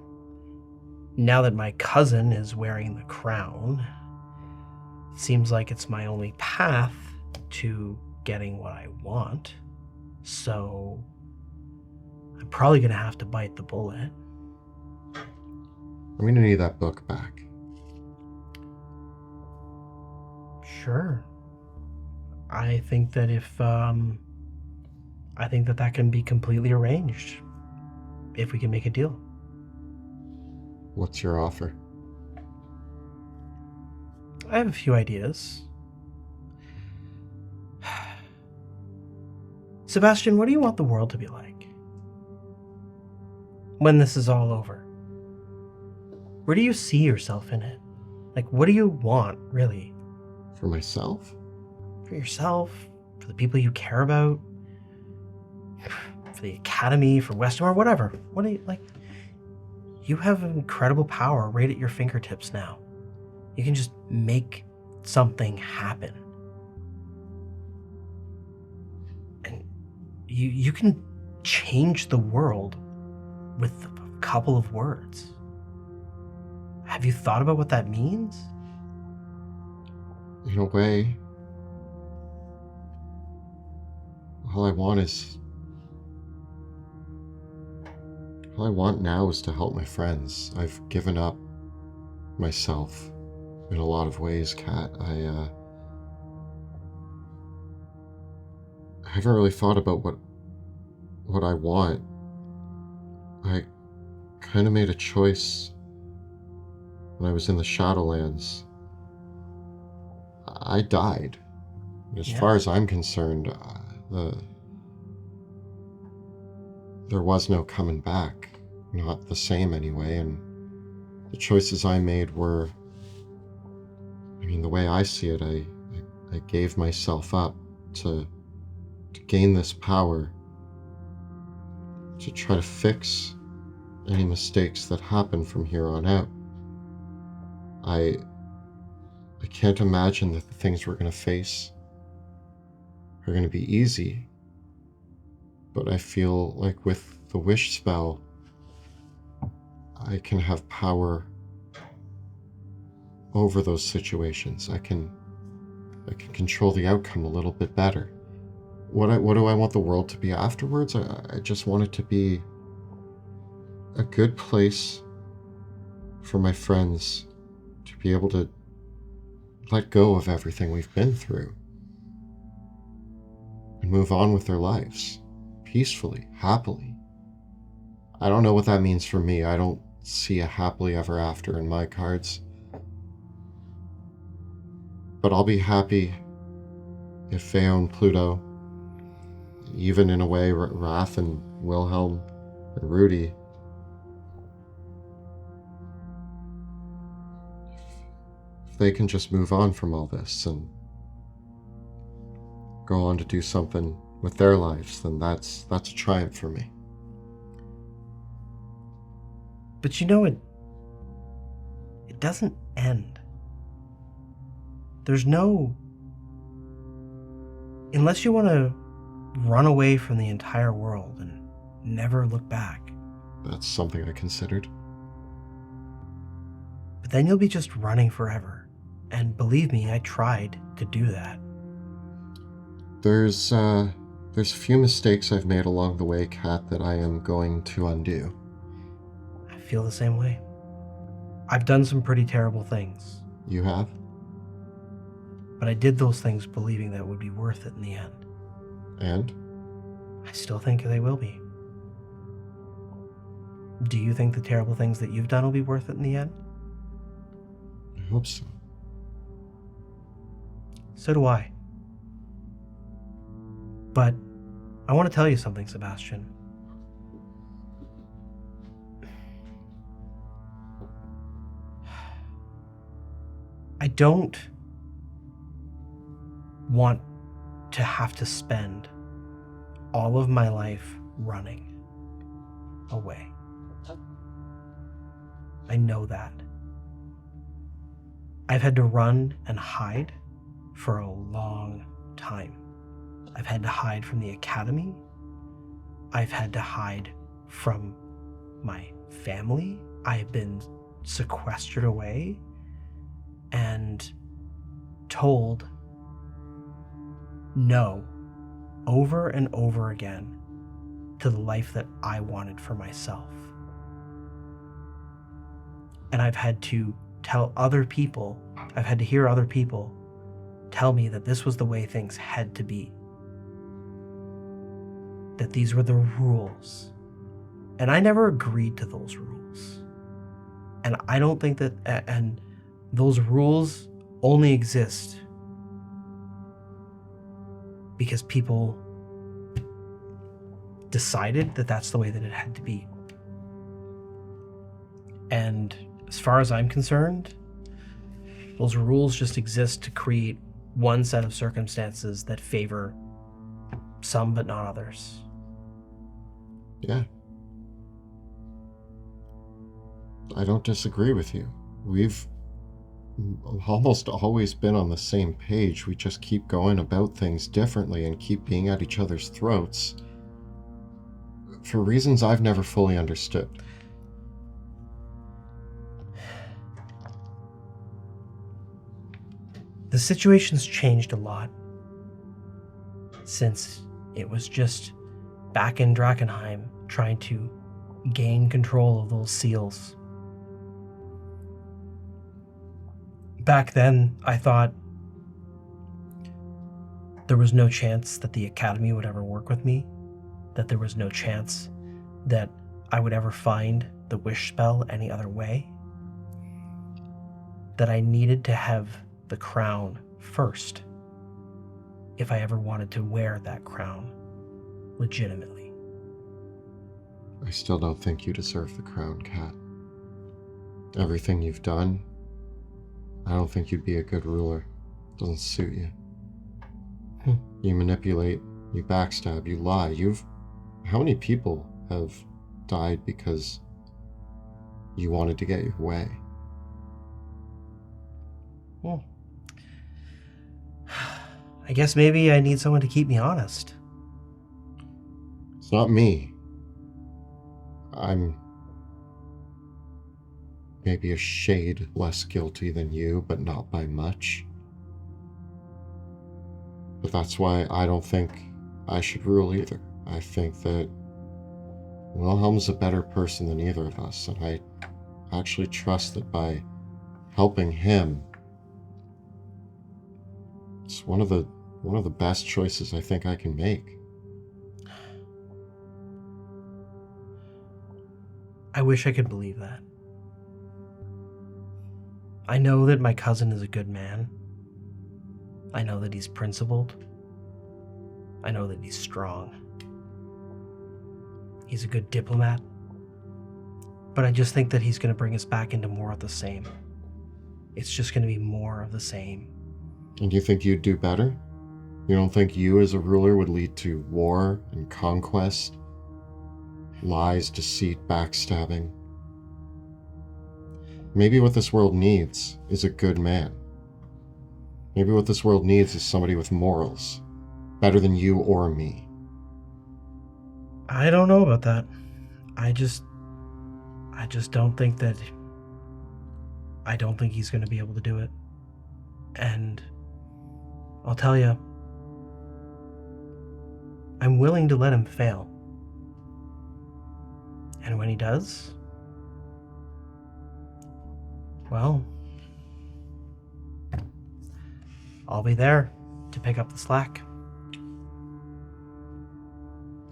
now that my cousin is wearing the crown, it seems like it's my only path to getting what I want. So I'm probably gonna have to bite the bullet. I'm gonna need that book back. Sure. I think that that can be completely arranged if we can make a deal. What's your offer? I have a few ideas. Sebastian, what do you want the world to be like when this is all over? Where do you see yourself in it? Like, what do you want, really? For myself? For yourself, for the people you care about, for the academy, for Westamar, whatever. What do you like? You have incredible power right at your fingertips now. You can just make something happen. And you can change the world with a couple of words. Have you thought about what that means? In a way, all I want now is to help my friends. I've given up myself in a lot of ways, Kat. I haven't really thought about what I want. I kind of made a choice when I was in the Shadowlands. I died. As far as I'm concerned, there was no coming back. Not the same anyway, and the choices I made were, the way I see it, I gave myself up to gain this power, to try to fix any mistakes that happen from here on out. I can't imagine that the things we're going to face are going to be easy, but I feel like with the wish spell, I can have power over those situations. I can control the outcome a little bit better. What do I want the world to be afterwards? I just want it to be a good place for my friends to be able to let go of everything we've been through and move on with their lives peacefully, happily. I don't know what that means for me. I don't see a happily ever after in my cards. But I'll be happy if Feo and Pluto, even in a way Wrath and Wilhelm and Rudy, if they can just move on from all this and go on to do something with their lives, then that's a triumph for me. But you know, it doesn't end. There's no... Unless you want to run away from the entire world and never look back. That's something I considered. But then you'll be just running forever. And believe me, I tried to do that. There's a few mistakes I've made along the way, Kat, that I am going to undo. I feel the same way. I've done some pretty terrible things. You have? But I did those things believing that it would be worth it in the end. And? I still think they will be. Do you think the terrible things that you've done will be worth it in the end? I hope so. So do I. But I want to tell you something, Sebastian. I don't want to have to spend all of my life running. away. I know that. I've had to run and hide for a long time. I've had to hide from the academy. I've had to hide from my family. I've been sequestered away and told no over and over again to the life that I wanted for myself. And I've had to tell other people, I've had to hear other people tell me that this was the way things had to be. That these were the rules. And I never agreed to those rules. And I don't think that, and those rules only exist because people decided that that's the way that it had to be. And as far as I'm concerned, those rules just exist to create one set of circumstances that favor some but not others. Yeah. I don't disagree with you. We've almost always been on the same page. We just keep going about things differently and keep being at each other's throats for reasons I've never fully understood. The situation's changed a lot since it was just back in Drakkenheim trying to gain control of those seals. Back then, I thought there was no chance that the Academy would ever work with me, that there was no chance that I would ever find the wish spell any other way, that I needed to have the crown first if I ever wanted to wear that crown legitimately. I still don't think you deserve the crown, Kat. Everything you've done, I don't think you'd be a good ruler. It doesn't suit you. You manipulate, you backstab, you lie. How many people have died because you wanted to get your way? Well, I guess maybe I need someone to keep me honest. It's not me. I'm maybe a shade less guilty than you, but not by much. But that's why I don't think I should rule either. I think that Wilhelm's a better person than either of us, and I actually trust that by helping him, it's one of the best choices I think I can make. I wish I could believe that. I know that my cousin is a good man. I know that he's principled. I know that he's strong. He's a good diplomat. But I just think that he's going to bring us back into more of the same. It's just going to be more of the same. And you think you'd do better? You don't think you as a ruler would lead to war and conquest? Lies, deceit, backstabbing? Maybe what this world needs is a good man. Maybe what this world needs is somebody with morals, better than you or me. I don't know about that. I just don't think that... I don't think he's going to be able to do it. And I'll tell you, I'm willing to let him fail. And when he does, well, I'll be there to pick up the slack.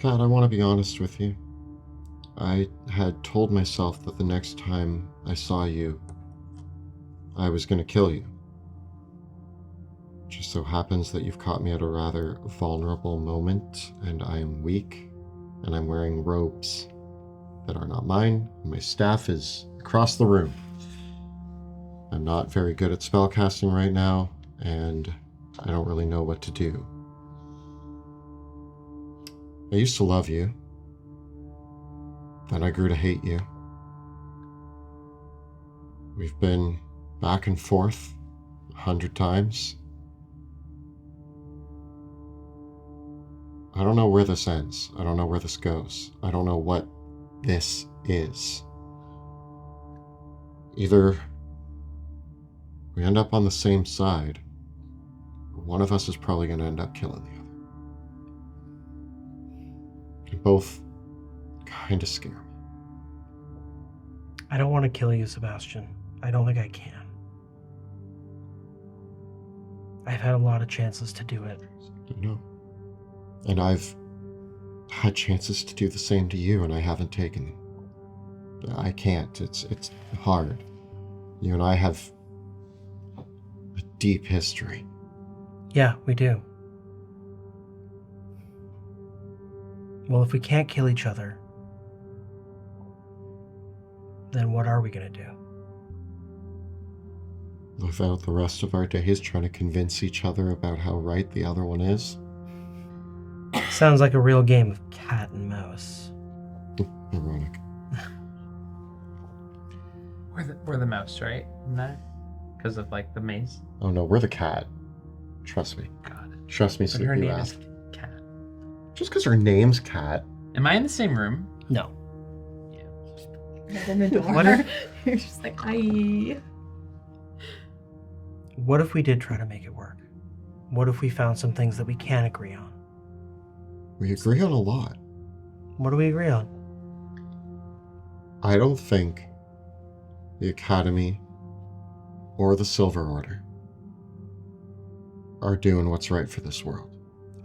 God, I want to be honest with you. I had told myself that the next time I saw you, I was going to kill you. It just so happens that you've caught me at a rather vulnerable moment, and I am weak, and I'm wearing robes that are not mine, and my staff is across the room. I'm not very good at spellcasting right now, and I don't really know what to do. I used to love you. Then I grew to hate you. We've been back and forth 100 times. I don't know where this ends. I don't know where this goes. I don't know what this is. Either we end up on the same side, or one of us is probably going to end up killing the other. And both kind of scare me. I don't want to kill you, Sebastian. I don't think I can. I've had a lot of chances to do it. I know. And I've had chances to do the same to you, and I haven't taken them. I can't. It's hard. You and I have a deep history. Yeah, we do. Well, if we can't kill each other, then what are we going to do? Live out the rest of our days trying to convince each other about how right the other one is. Sounds like a real game of cat and mouse. Ironic. We're the mouse, right? No, because of like the maze. Oh no, we're the cat. Trust me. Got it. Trust me, But her Sleepy name Wrath. is Cat. Just because her name's Cat. Am I in the same room? No. In the door. What if- You're just like, I. What if we did try to make it work? What if we found some things that we can agree on? We agree on a lot. What do we agree on? I don't think the Academy or the Silver Order are doing what's right for this world.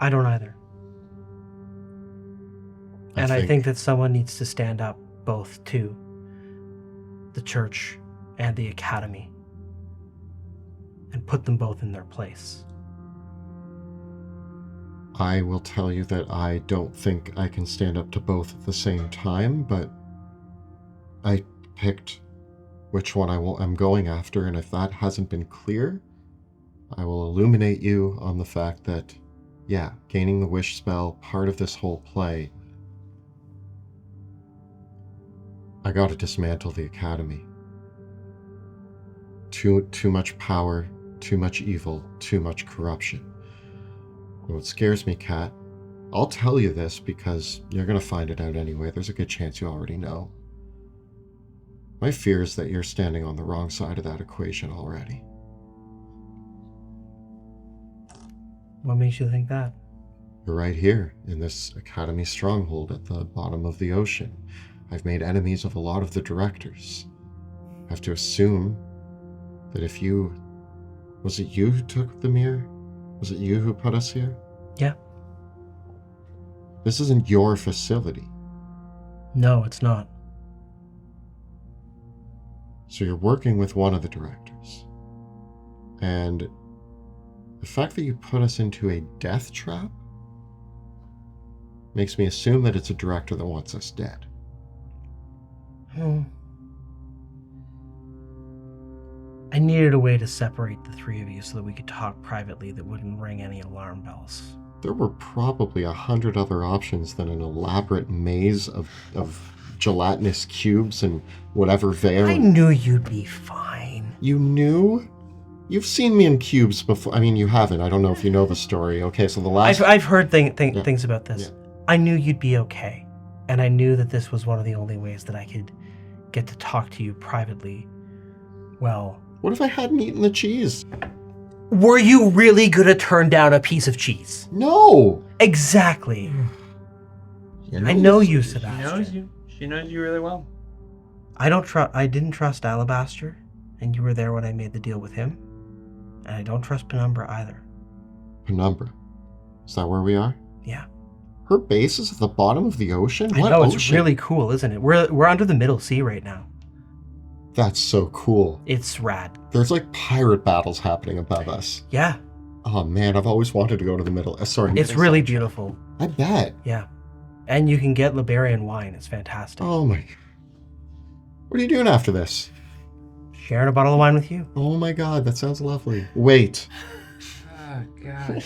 I don't either. And I think that someone needs to stand up both to the church and the academy and put them both in their place. I will tell you that I don't think I can stand up to both at the same time, but I picked which one I'm going after, and if that hasn't been clear, I will illuminate you on the fact that, yeah, gaining the wish spell, part of this whole play, I gotta dismantle the Academy. Too much power, too much evil, too much corruption. And what scares me, Kat, I'll tell you this because you're gonna find it out anyway. There's a good chance you already know. My fear is that you're standing on the wrong side of that equation already. What makes you think that? You're right here, in this Academy stronghold at the bottom of the ocean. I've made enemies of a lot of the directors. I have to assume that if you... Was it you who took the mirror? Was it you who put us here? Yeah. This isn't your facility. No, it's not. So you're working with one of the directors. And the fact that you put us into a death trap makes me assume that it's a director that wants us dead. I needed a way to separate the three of you so that we could talk privately that wouldn't ring any alarm bells. There were probably 100 other options than an elaborate maze of gelatinous cubes and whatever veil. I knew you'd be fine. You knew? You've seen me in cubes before. I mean, you haven't. I don't know if you know the story. Okay, so the last... I've heard Yeah. things about this. Yeah. I knew you'd be okay. And I knew that this was one of the only ways that I could get to talk to you privately. Well... What if I hadn't eaten the cheese? Were you really gonna turn down a piece of cheese? No! Exactly. You I know you, She Sebastian. knows you. She knows you really well. I didn't trust Alabaster, and you were there when I made the deal with him. And I don't trust Penumbra either. Penumbra. Is that where we are? Yeah. Her base is at the bottom of the ocean? I What know, it's ocean? really cool, isn't it? We're under the Middle Sea right now. That's so cool. It's rad. There's like pirate battles happening above us. Yeah. Oh man, I've always wanted to go to the middle. Sorry. It's really beautiful. I bet. Yeah. And you can get Liberian wine. It's fantastic. Oh my. What are you doing after this? Sharing a bottle of wine with you. Oh my god, that sounds lovely. Wait. Oh god.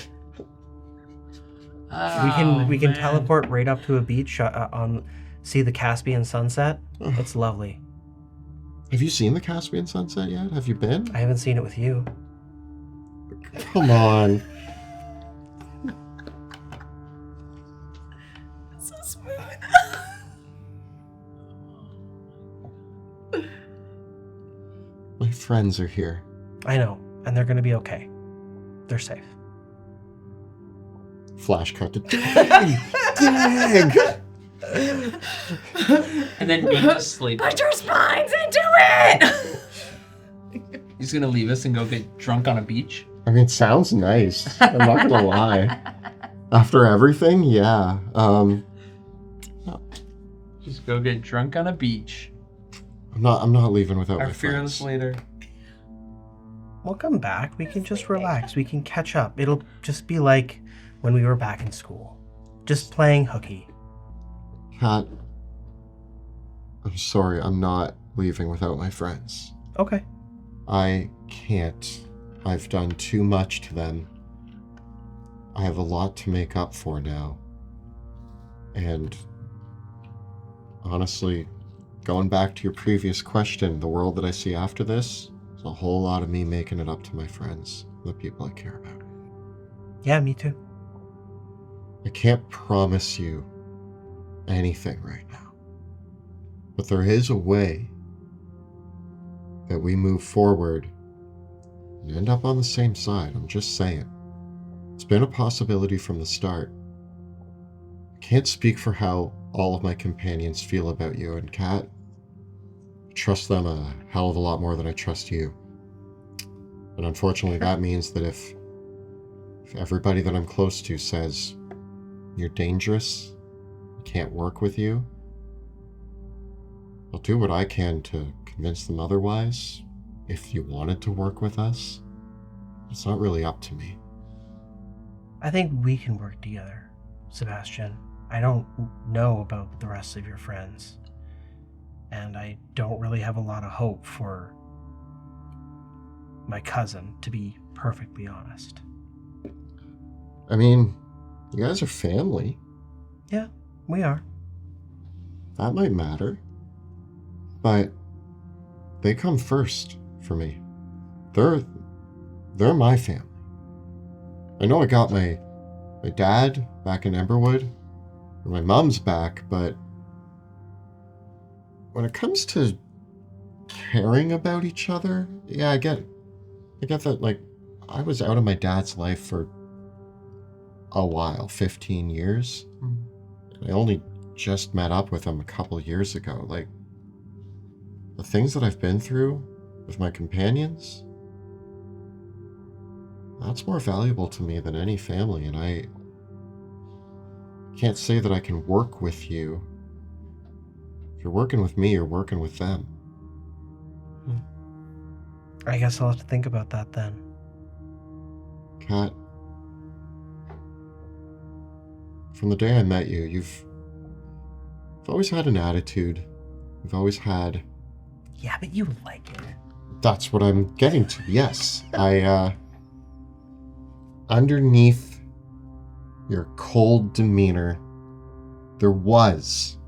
We can teleport right up to a beach on see the Caspian sunset. It's lovely. Have you seen the Caspian sunset yet? Have you been? I haven't seen it with you. Come on. So smooth. My friends are here. I know, and they're gonna be okay. They're safe. Flash cut to Dag! Dag! And then me just sleep. Put your spines into it! He's gonna leave us and go get drunk on a beach. I mean, it sounds nice. I'm not gonna lie. After everything, yeah. Just go get drunk on a beach. I'm not leaving without Our my fearless friends. leader. We'll come back. We can just relax. We can catch up. It'll just be like when we were back in school. Just playing hooky. Kat, I'm sorry, I'm not leaving without my friends. Okay. I can't. I've done too much to them. I have a lot to make up for now. And honestly, going back to your previous question, the world that I see after this is a whole lot of me making it up to my friends, the people I care about. Yeah, me too. I can't promise you anything right now. But there is a way that we move forward and end up on the same side. I'm just saying. It's been a possibility from the start. I can't speak for how all of my companions feel about you, and Kat, I trust them a hell of a lot more than I trust you. And unfortunately, that means that if everybody that I'm close to says, you're dangerous, I can't work with you, I'll do what I can to convince them otherwise. If you wanted to work with us, it's not really up to me. I think we can work together, Sebastian. I don't know about the rest of your friends. And I don't really have a lot of hope for my cousin, to be perfectly honest. I mean, you guys are family. Yeah, we are. That might matter. But they come first for me. They're my family. I know I got my dad back in Emberwood, and my mom's back, but when it comes to caring about each other, yeah, I get that. Like, I was out of my dad's life for a while, 15 years. I only just met up with him a couple years ago. Like, the things that I've been through with my companions, that's more valuable to me than any family, and I can't say that I can work with you. If you're working with me, you're working with them. I guess I'll have to think about that then. Kat, from the day I met you, you've always had an attitude. You've always had... Yeah, but you like it. That's what I'm getting to, yes. Underneath your cold demeanor, there was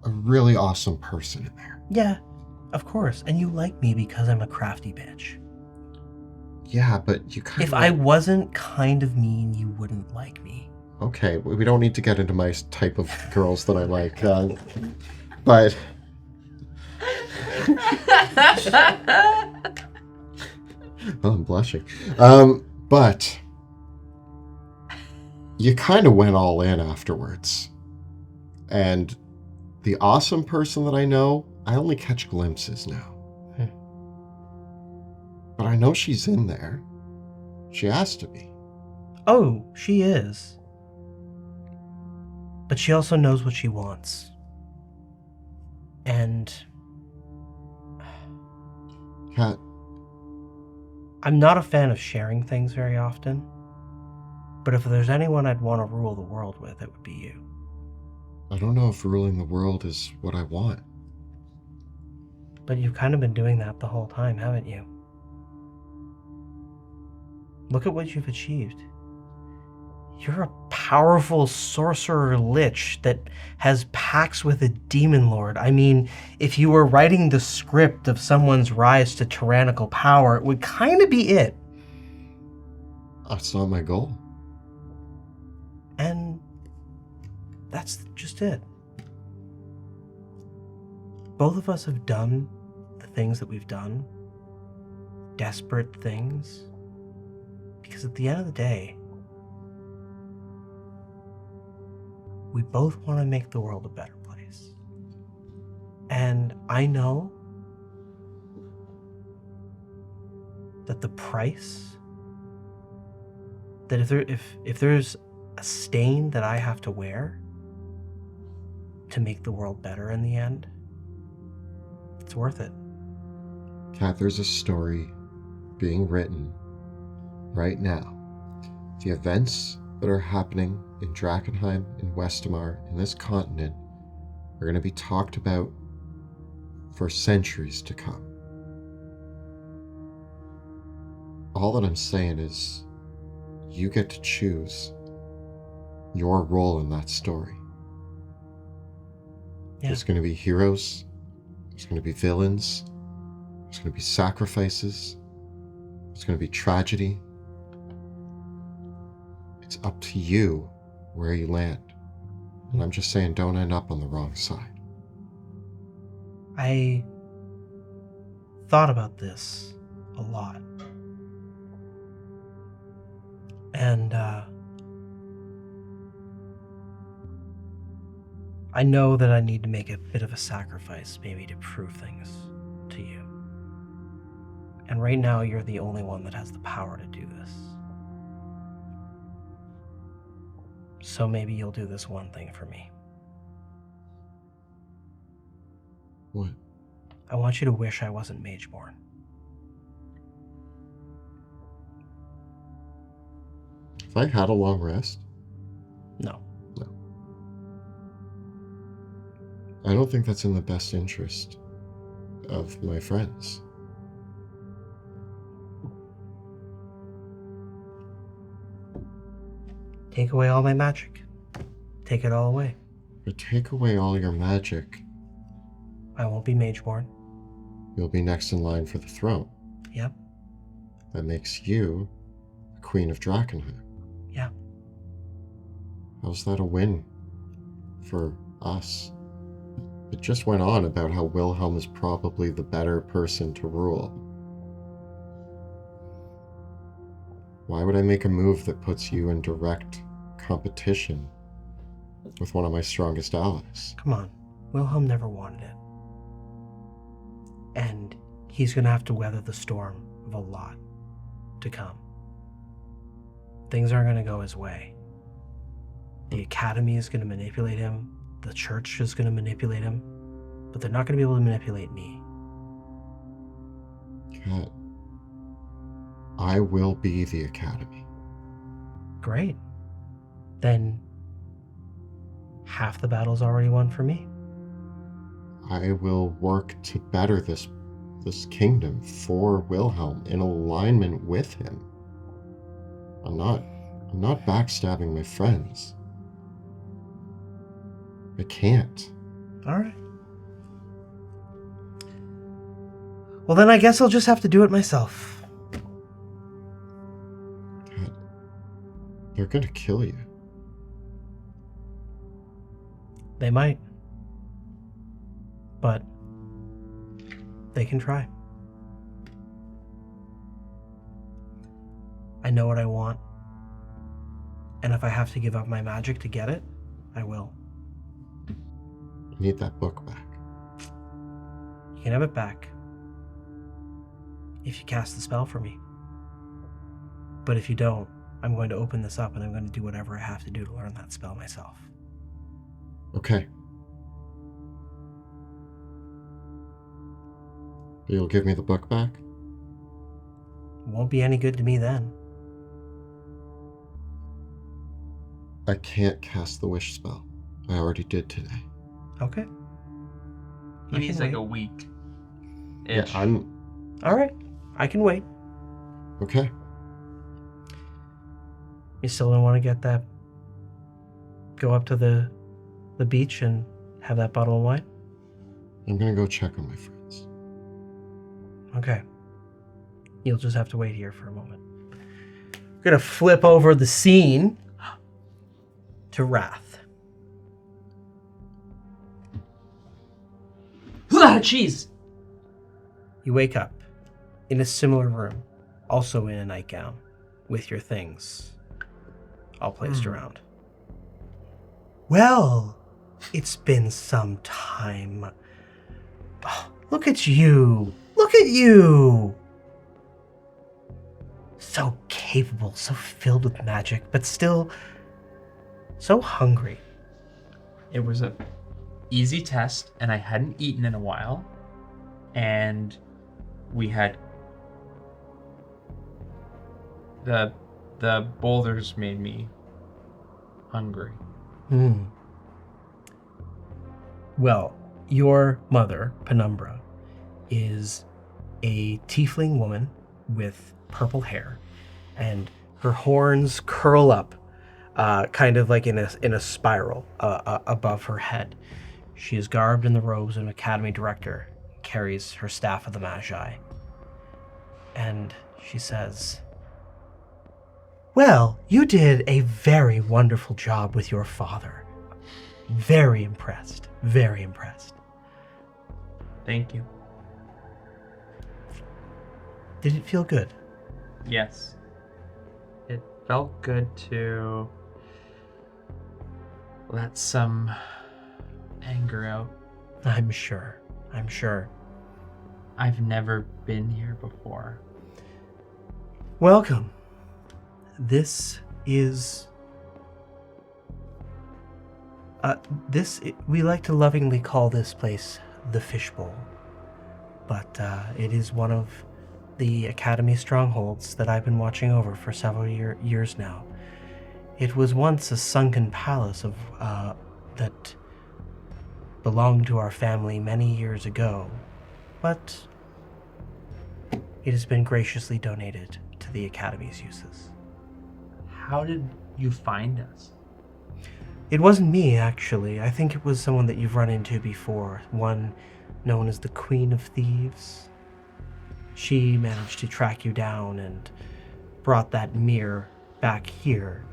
a really awesome person in there. Yeah, of course. And you like me because I'm a crafty bitch. Yeah, but you kind If of... I wasn't kind of mean, you wouldn't like me. Okay, we don't need to get into my type of girls that I like, but... Oh, I'm blushing. But you kind of went all in afterwards. And the awesome person that I know, I only catch glimpses now. But I know she's in there. She has to be. Oh, she is. But she also knows what she wants. And Kat, I'm not a fan of sharing things very often. But if there's anyone I'd want to rule the world with, it would be you. I don't know if ruling the world is what I want. But you've kind of been doing that the whole time, haven't you? Look at what you've achieved. You're a powerful sorcerer lich that has pacts with a demon lord. I mean, if you were writing the script of someone's rise to tyrannical power, it would kind of be it. That's not my goal. And that's just it. Both of us have done the things that we've done, desperate things, because at the end of the day, we both want to make the world a better place. And I know that the price, that if there's a stain that I have to wear to make the world better in the end, it's worth it. Kat, there's a story being written right now. The events that are happening in Drakkenheim, in Westamar, in this continent, are going to be talked about for centuries to come. All that I'm saying is, you get to choose your role in that story. Yeah. There's going to be heroes, there's going to be villains, there's going to be sacrifices, there's going to be tragedy. It's up to you where you land. And I'm just saying, don't end up on the wrong side. I thought about this a lot. And I know that I need to make a bit of a sacrifice, maybe to prove things to you. And right now, you're the only one that has the power to do this. So maybe you'll do this one thing for me. What? I want you to wish I wasn't Mageborn. If I had a long rest? No. No. I don't think that's in the best interest of my friends. Take away all my magic. Take it all away. But take away all your magic, I won't be Mageborn. you'll be next in line for the throne. Yep. That makes you the Queen of Drakkenheim. Yeah. How's that a win for us? It just went on about how Wilhelm is probably the better person to rule. Why would I make a move that puts you in direct competition with one of my strongest allies? Come on. Wilhelm never wanted it. And he's gonna have to weather the storm of a lot to come. Things aren't gonna go his way. The Academy is gonna manipulate him. The church is gonna manipulate him. But they're not gonna be able to manipulate me. Kat, I will be the Academy. Great. Then half the battle's already won for me. I will work to better this kingdom for Wilhelm in alignment with him. I'm not backstabbing my friends. I can't. All right. Well, then I guess I'll just have to do it myself. Kat, they're gonna kill you. They might. But they can try. I know what I want. And if I have to give up my magic to get it, I will. I need that book back. You can have it back if you cast the spell for me. But if you don't, I'm going to open this up and I'm going to do whatever I have to do to learn that spell myself. Okay. You'll give me the book back? It won't be any good to me then. I can't cast the wish spell. I already did today. Okay. He I needs can like wait. a week. Yeah, I'm... All right. I can wait. Okay. You still don't want to get that go up to the beach and have that bottle of wine? I'm gonna go check on my friends. Okay. You'll just have to wait here for a moment. We're gonna flip over the scene to Wrath. Jeez. You wake up in a similar room, also in a nightgown, with your things all placed around. Well, it's been some time. Oh, look at you! Look at you! So capable, so filled with magic, but still so hungry. It was a easy test, and I hadn't eaten in a while, and we had the boulders made me hungry. Well, your mother, Penumbra, is a tiefling woman with purple hair, and her horns curl up, kind of like in a spiral above her head. She is garbed in the robes of an academy director, carries her staff of the Magi, and she says, "Well, you did a very wonderful job with your father. Very impressed. Very impressed." Thank you. Did it feel good? Yes. It felt good to let some anger out. I'm sure. I've never been here before. Welcome. This is... we like to lovingly call this place the Fishbowl, but it is one of the Academy strongholds that I've been watching over for several years now. It was once a sunken palace of that belonged to our family many years ago, but it has been graciously donated to the Academy's uses. How did you find us? It wasn't me, actually. I think it was someone that you've run into before, one known as the Queen of Thieves. She managed to track you down and brought that mirror back here.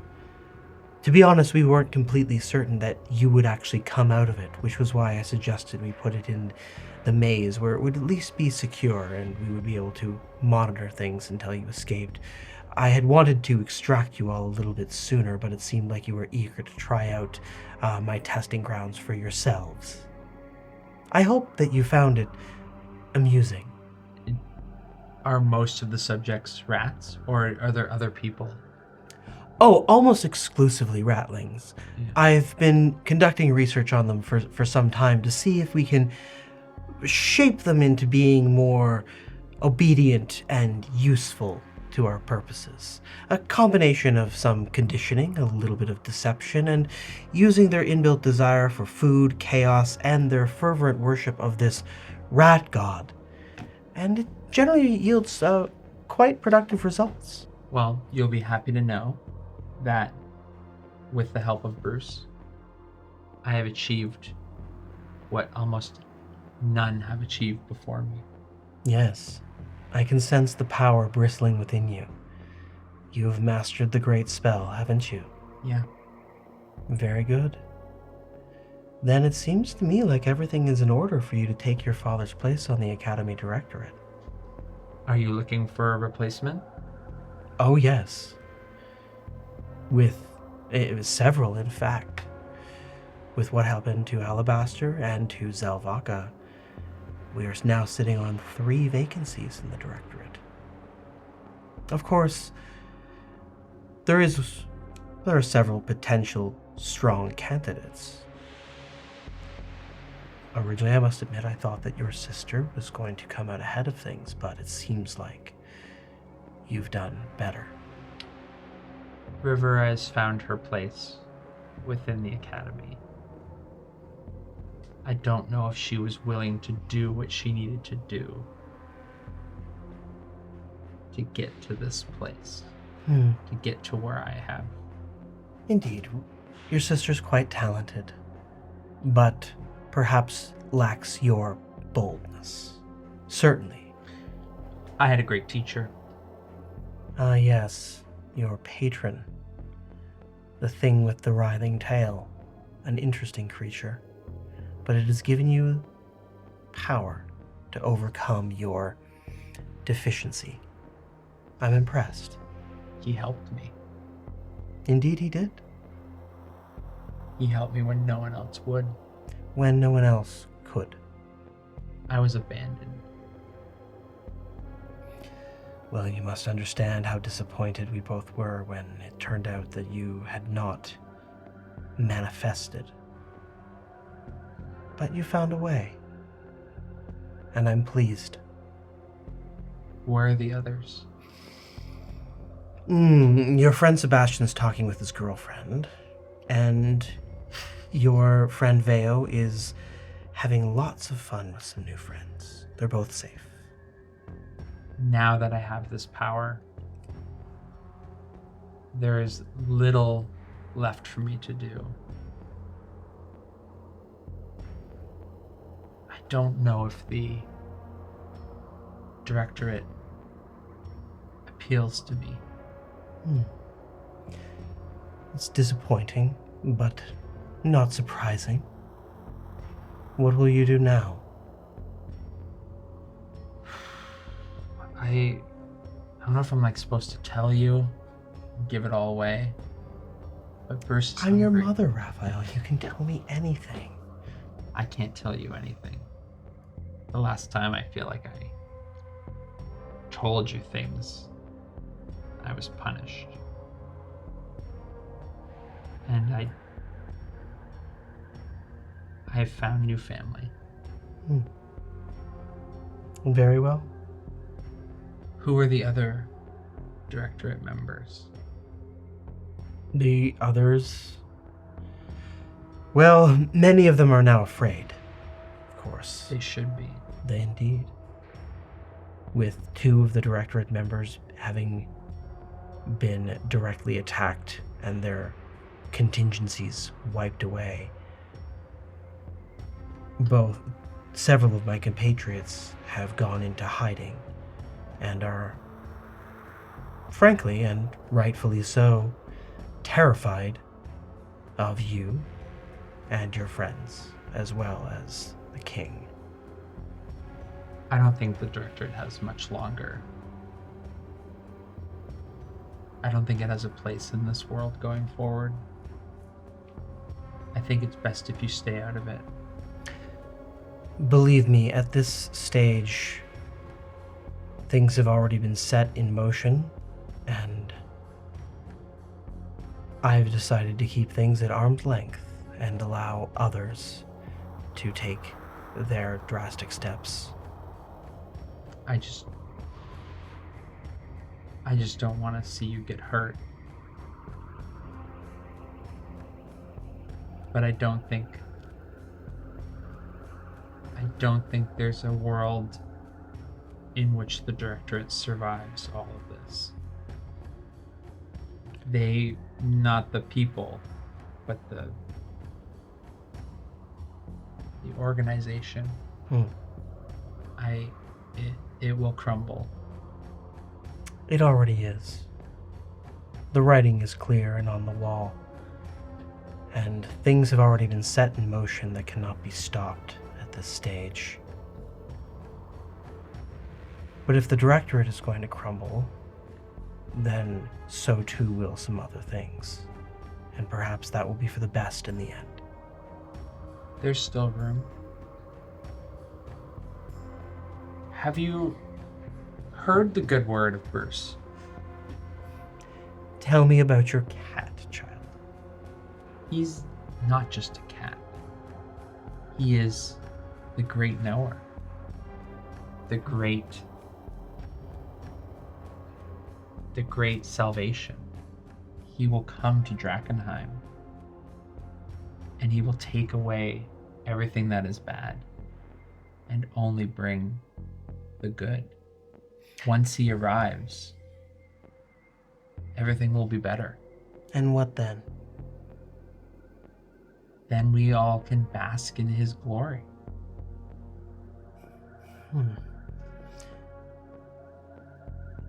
To be honest, we weren't completely certain that you would actually come out of it, which was why I suggested we put it in the maze where it would at least be secure and we would be able to monitor things until you escaped. I had wanted to extract you all a little bit sooner, but it seemed like you were eager to try out my testing grounds for yourselves. I hope that you found it amusing. Are most of the subjects rats, or are there other people? Oh, almost exclusively ratlings. Yeah. I've been conducting research on them for some time to see if we can shape them into being more obedient and useful to our purposes. A combination of some conditioning, a little bit of deception, and using their inbuilt desire for food, chaos, and their fervent worship of this rat god. And it generally yields quite productive results. Well, you'll be happy to know that with the help of Bruce, I have achieved what almost none have achieved before me. Yes, I can sense the power bristling within you. You have mastered the great spell, haven't you? Yeah. Very good. Then it seems to me like everything is in order for you to take your father's place on the Academy Directorate. Are you looking for a replacement? Oh, yes. With several, in fact. With what happened to Alabaster and to Zelvaka, we are now sitting on 3 vacancies in the Directorate. Of course, there are several potential strong candidates. Originally, I must admit, I thought that your sister was going to come out ahead of things, but it seems like you've done better. River has found her place within the Academy. I don't know if she was willing to do what she needed to do to get to this place, to get to where I have. Indeed. Your sister's quite talented, but perhaps lacks your boldness. Certainly. I had a great teacher. Ah, yes, your patron. The thing with the writhing tail. An interesting creature. But it has given you power to overcome your deficiency. I'm impressed. He helped me. Indeed he did. He helped me when no one else would. When no one else could. I was abandoned. Well, you must understand how disappointed we both were when it turned out that you had not manifested. But you found a way. And I'm pleased. Where are the others? Your friend Sebastian's talking with his girlfriend, and your friend Veo is having lots of fun with some new friends. They're both safe. Now that I have this power, there is little left for me to do. I don't know if the directorate appeals to me. It's disappointing, but not surprising. What will you do now? I don't know if I'm supposed to tell you, give it all away. But Bruce is I'm your hungry. mother, Raphael. You can tell me anything. I can't tell you anything. The last time I feel like I told you things, I was punished. And I have found new family. Very well. Who are the other directorate members? The others? Well, many of them are now afraid. Of course. They should be. They indeed. With 2 of the directorate members having been directly attacked and their contingencies wiped away. Several of my compatriots have gone into hiding and are, frankly and rightfully so, terrified of you and your friends, as well as the king. I don't think the directorate has much longer. I don't think it has a place in this world going forward. I think it's best if you stay out of it. Believe me, at this stage, things have already been set in motion, and I've decided to keep things at arm's length and allow others to take their drastic steps. I just don't want to see you get hurt. But I don't think there's a world in which the directorate survives all of this. They, not the people, but the organization. It will crumble. It already is. The writing is clear and on the wall, and things have already been set in motion that cannot be stopped at this stage. But if the directorate is going to crumble, then so too will some other things. And perhaps that will be for the best in the end. There's still room. Have you heard the good word of Bruce? Tell me about your cat, child. He's not just a cat. He is the great knower. The great salvation. He will come to Drakkenheim and he will take away everything that is bad and only bring the good. Once he arrives, everything will be better. And what then? then we all can bask in his glory.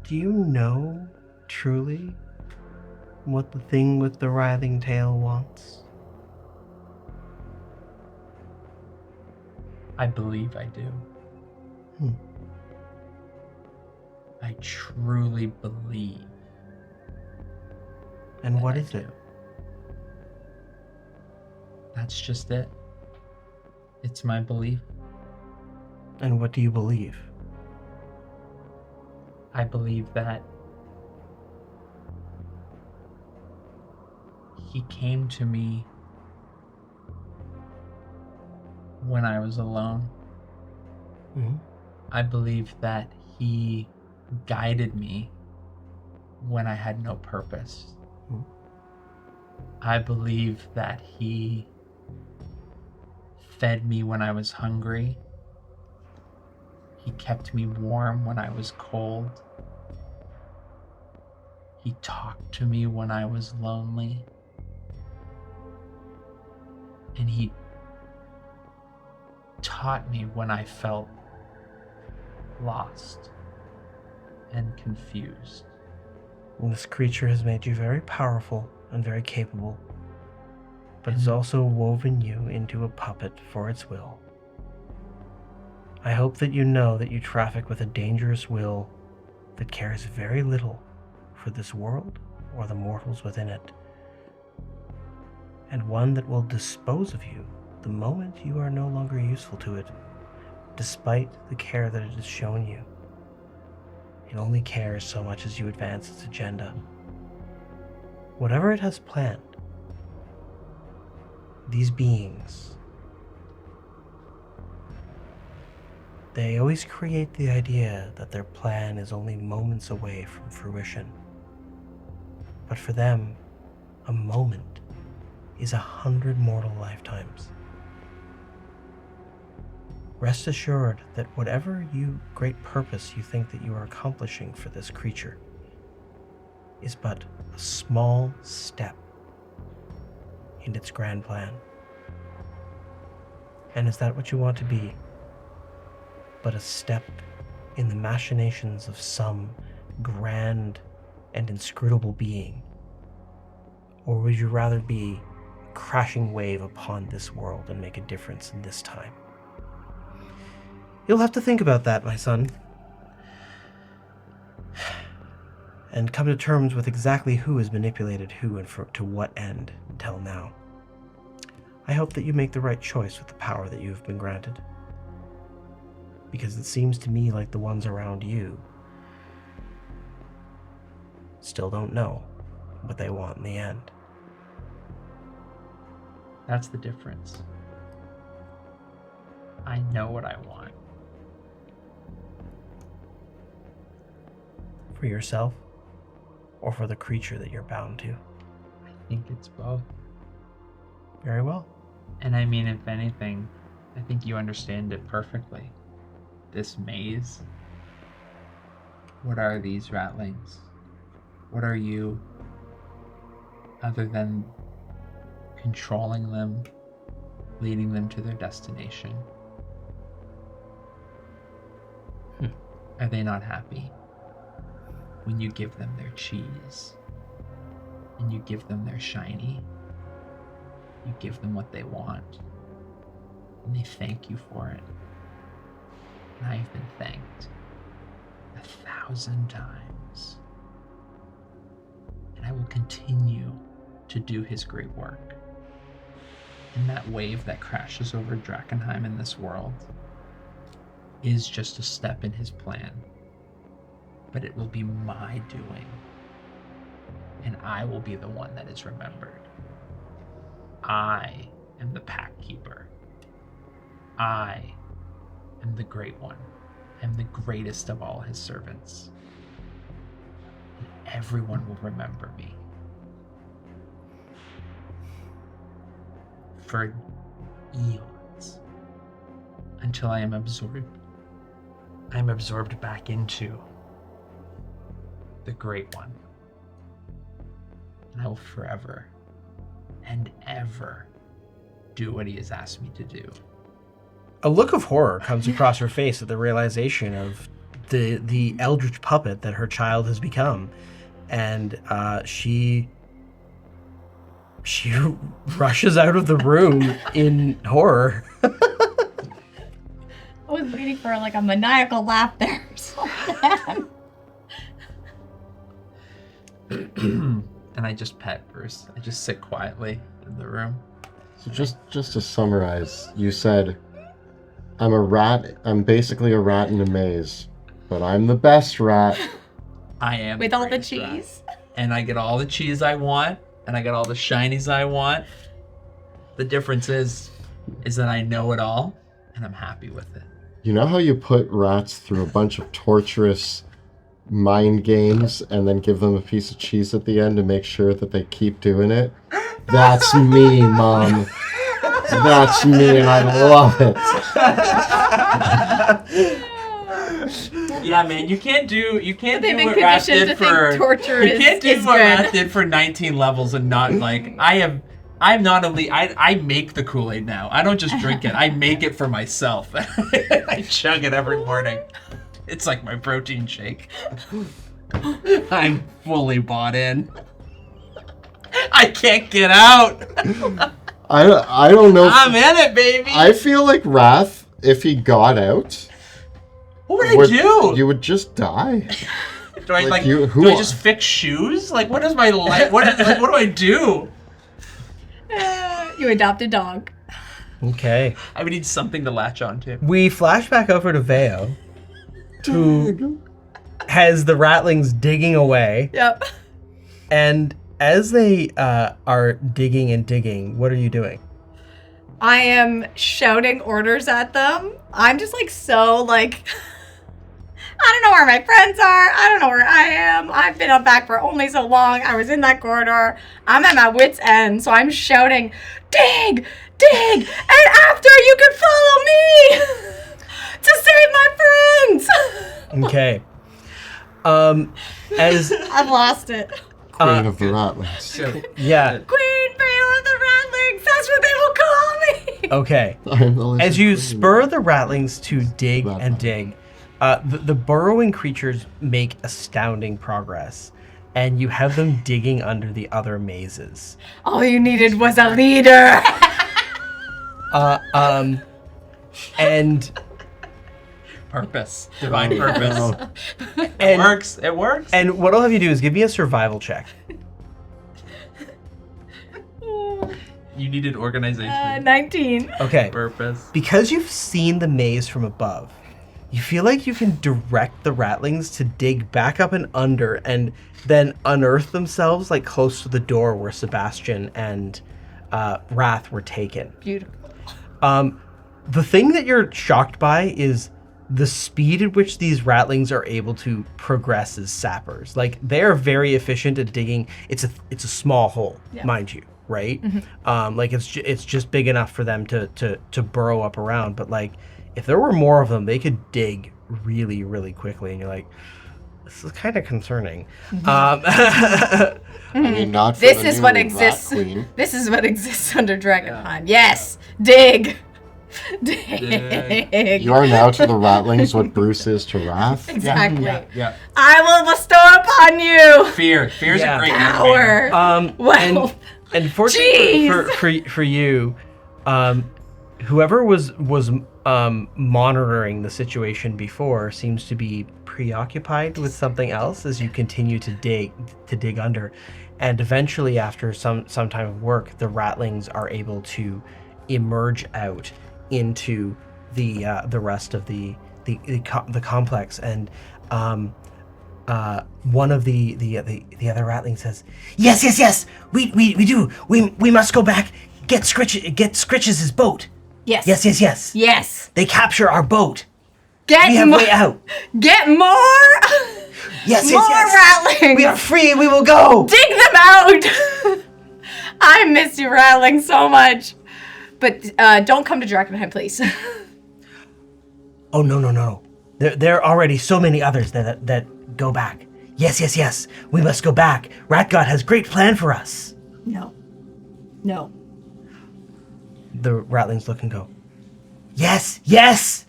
Do you know, truly, what the thing with the writhing tail wants? I believe I do. Hmm. I truly believe. And what I is it? do. That's just it. It's my belief. And what do you believe? I believe that he came to me when I was alone. Hmm. I believe that he guided me when I had no purpose. Hmm. I believe that he fed me when I was hungry. He kept me warm when I was cold. He talked to me when I was lonely. And he taught me when I felt lost and confused. And this creature has made you very powerful and very capable, but has also woven you into a puppet for its will. I hope that you know that you traffic with a dangerous will that cares very little for this world or the mortals within it, and one that will dispose of you the moment you are no longer useful to it, despite the care that it has shown you. It only cares so much as you advance its agenda. Whatever it has planned, these beings, they always create the idea that their plan is only moments away from fruition. But for them, a moment is 100 mortal lifetimes. Rest assured that whatever great purpose you think that you are accomplishing for this creature is but a small step in its grand plan. And is that what you want to be? But a step in the machinations of some grand and inscrutable being? Or would you rather be a crashing wave upon this world and make a difference in this time? You'll have to think about that, my son, and come to terms with exactly who has manipulated who and to what end until now. I hope that you make the right choice with the power that you have been granted, because it seems to me like the ones around you still don't know what they want in the end. That's the difference. I know what I want. For yourself, or for the creature that you're bound to? I think it's both. Very well. And I mean, if anything, I think you understand it perfectly. This maze. What are these ratlings? What are you, other than controlling them, leading them to their destination? Are they not happy when you give them their cheese and you give them their shiny? You give them what they want and they thank you for it. And I've been thanked 1,000 times. And I will continue to do his great work. And that wave that crashes over Drakkenheim in this world is just a step in his plan. But it will be my doing. And I will be the one that is remembered. I am the pack keeper. I am the great one. I am the greatest of all his servants. And everyone will remember me. For eons. Until I am absorbed. I am absorbed back into the Great One. And I will forever and ever do what he has asked me to do. A look of horror comes across her face at the realization of the eldritch puppet that her child has become, and she rushes out of the room in horror. I was waiting for like a maniacal laugh there. And I just pet Bruce. I just sit quietly in the room. So just to summarize, you said, I'm a rat. I'm basically a rat in a maze, but I'm the best rat. I am With the all the greatest rat. cheese. And I get all the cheese I want, and I get all the shinies I want. The difference is that I know it all, and I'm happy with it. You know how you put rats through a bunch of torturous mind games and then give them a piece of cheese at the end to make sure that they keep doing it? That's me, Mom. That's me, and I love it. Yeah, man, you can't do They've what been Rat conditioned did to think for torture you can't do is what good. Rat did for 19 levels and not like I'm not only I make the Kool-Aid now. I don't just drink it. I make it for myself. I chug it every morning. It's like my protein shake. I'm fully bought in. I can't get out. I don't know. I'm in it, baby. I feel like Wrath, if he got out, What would I do? You would just die. Do I like, do I just fix shoes? Like, what is my life? What do I do? You adopt a dog. Okay. I would need something to latch onto. We flash back over to Veo, who has the ratlings digging away. Yep. And as they are digging and digging, what are you doing? I am shouting orders at them. I'm just like so like I don't know where my friends are. I don't know where I am. I've been up back for only so long. I was in that corridor. I'm at my wit's end, so I'm shouting, dig, dig, and after you can follow me to save my friends. Okay. As I've lost it. Queen of the Ratlings. yeah. Queen Veil of the Ratlings. That's what they will call me. Okay. I'm the lizard As you queen. spur the ratlings to dig Rat and rat. dig, the burrowing creatures make astounding progress, and you have them digging under the other mazes. All you needed was a leader. And Purpose. Divine purpose. It and works. It works. and what I'll have you do is give me a survival check. You needed organization. 19. Okay. Purpose. Because you've seen the maze from above, you feel like you can direct the ratlings to dig back up and under and then unearth themselves like close to the door where Sebastian and Wrath were taken. Beautiful. The thing that you're shocked by is the speed at which these ratlings are able to progress as sappers. Like, they are very efficient at digging. It's a small hole, Yeah. mind you, right? Like it's just big enough for them to burrow up around. But like, if there were more of them, they could dig really, really quickly. And you're like, this is kind of concerning. I mean, not for This the is new what Rat exists. Queen. This is what exists under Drakkenheim. Yes, dig, dig. You are now to the Ratlings what Bruce is to Wrath. Exactly. Yeah. I will bestow upon you Fear. Fear's Yeah. a great motivator. power. Well, And fortunately Jeez. for you, whoever was monitoring the situation before seems to be preoccupied with something else as you continue to dig under, and eventually after some time of work, the ratlings are able to emerge out into the rest of the complex, and one of the other ratlings says, yes, we do. We must go back, get Scritches' boat. yes, Yes. They capture our boat. Get We have more. way out. Get more. Yes, more ratlings. We are free. We will go. Dig them out. I miss you, rattling so much. But don't come to Drakkenheim, please. Oh no. There are already so many others that go back. Yes. We must go back. Rat God has great plan for us. No. the ratlings look and go, yes, yes,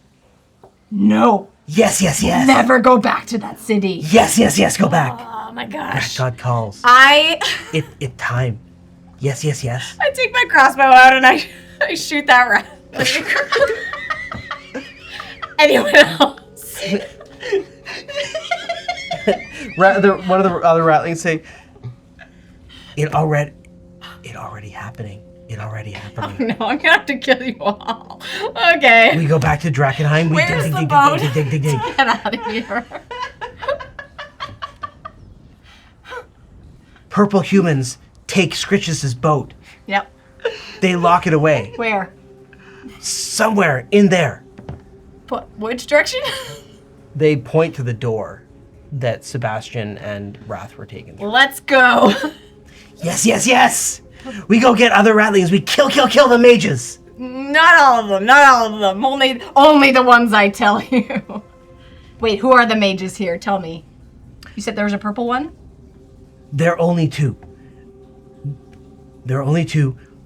No. yes, yes, yes. Never go back to that city. Yes, yes, yes, go back. Oh my gosh. God calls. It time. Yes, yes, yes. I take my crossbow out and I shoot that rat. Anyone else? One of the other ratlings say, It already happening. It already happening. No, I'm gonna have to kill you all. Okay. We go back to Drakkenheim. We Where's dig, the dig, boat? dig, dig, dig, dig, dig. Get out of here. Purple humans take Scritch's boat. Yep. They lock it away. Where? Somewhere in there. Which direction? They point to the door that Sebastian and Wrath were taken through. Let's go. Yes, yes, yes! We go get other ratlings. We kill the mages. Not all of them. Not all of them. Only the ones I tell you. Wait, who are the mages here? Tell me. You said there was a purple one? There are only two.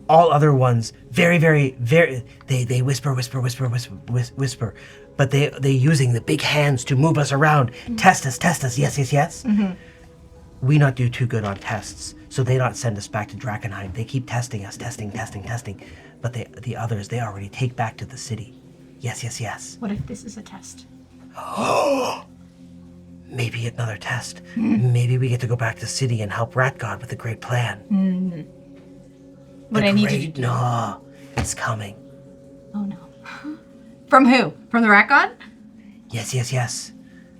All other ones, very, very, very. They whisper. But they using the big hands to move us around. Test us. Yes, yes, yes. Mm-hmm. We not do too good on tests, so they not send us back to Drakkenheim. They keep testing us, testing. But the others, they already take back to the city. Yes, yes, yes. What if this is a test? Maybe another test. Maybe we get to go back to the city and help Rat God with the great plan. What I need you to do. No, it's coming. Oh no. From who? From the rat god? Yes, yes, yes.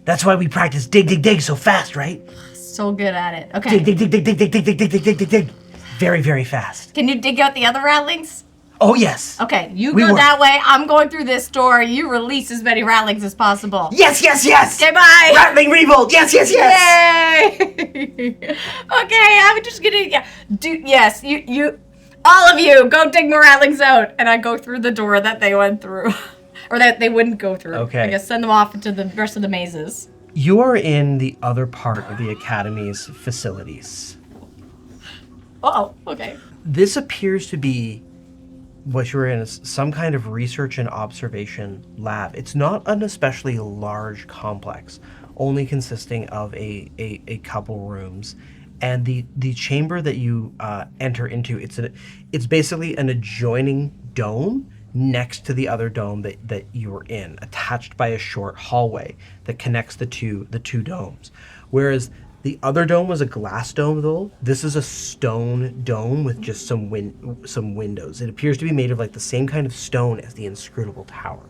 That's why we practice dig so fast, right? So good at it. Okay. Dig. Very, very fast. Can you dig out the other ratlings? Oh, yes. Okay, you We go were. that way. I'm going through this door. You release as many ratlings as possible. Yes. Okay, bye. Rattling revolt. Yes. Yay! Okay, I'm just gonna yes, you all of you go dig more ratlings out, and I go through the door that they went through, or that they wouldn't go through. Okay. I guess send them off into the rest of the mazes. You are in the other part of the Academy's facilities. Oh, okay. This appears to be what you're in is some kind of research and observation lab. It's not an especially large complex, only consisting of a couple rooms. And the chamber that you enter into, it's basically an adjoining dome next to the other dome that you were in, attached by a short hallway that connects the two domes. Whereas the other dome was a glass dome, though. This is a stone dome with just some windows. It appears to be made of like the same kind of stone as the inscrutable tower.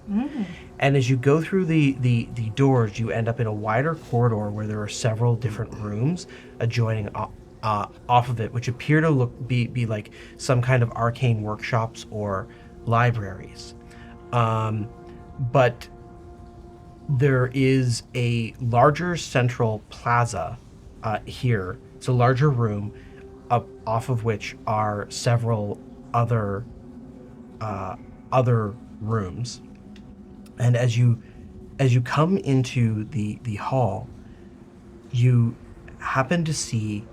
And as you go through the doors, you end up in a wider corridor where there are several different rooms adjoining off of it, which appear to be like some kind of arcane workshops or libraries. But there is a larger central plaza here. It's a larger room off of which are several other rooms. And as you come into the hall, you happen to see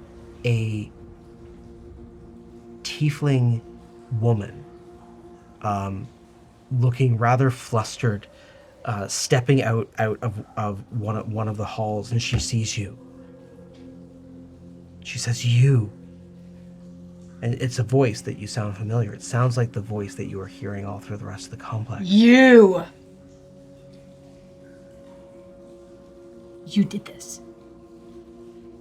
a tiefling woman, looking rather flustered, stepping out of one of the halls, and she sees you. She says, "You." And it's a voice that you sound familiar. It sounds like the voice that you are hearing all through the rest of the complex. You did this.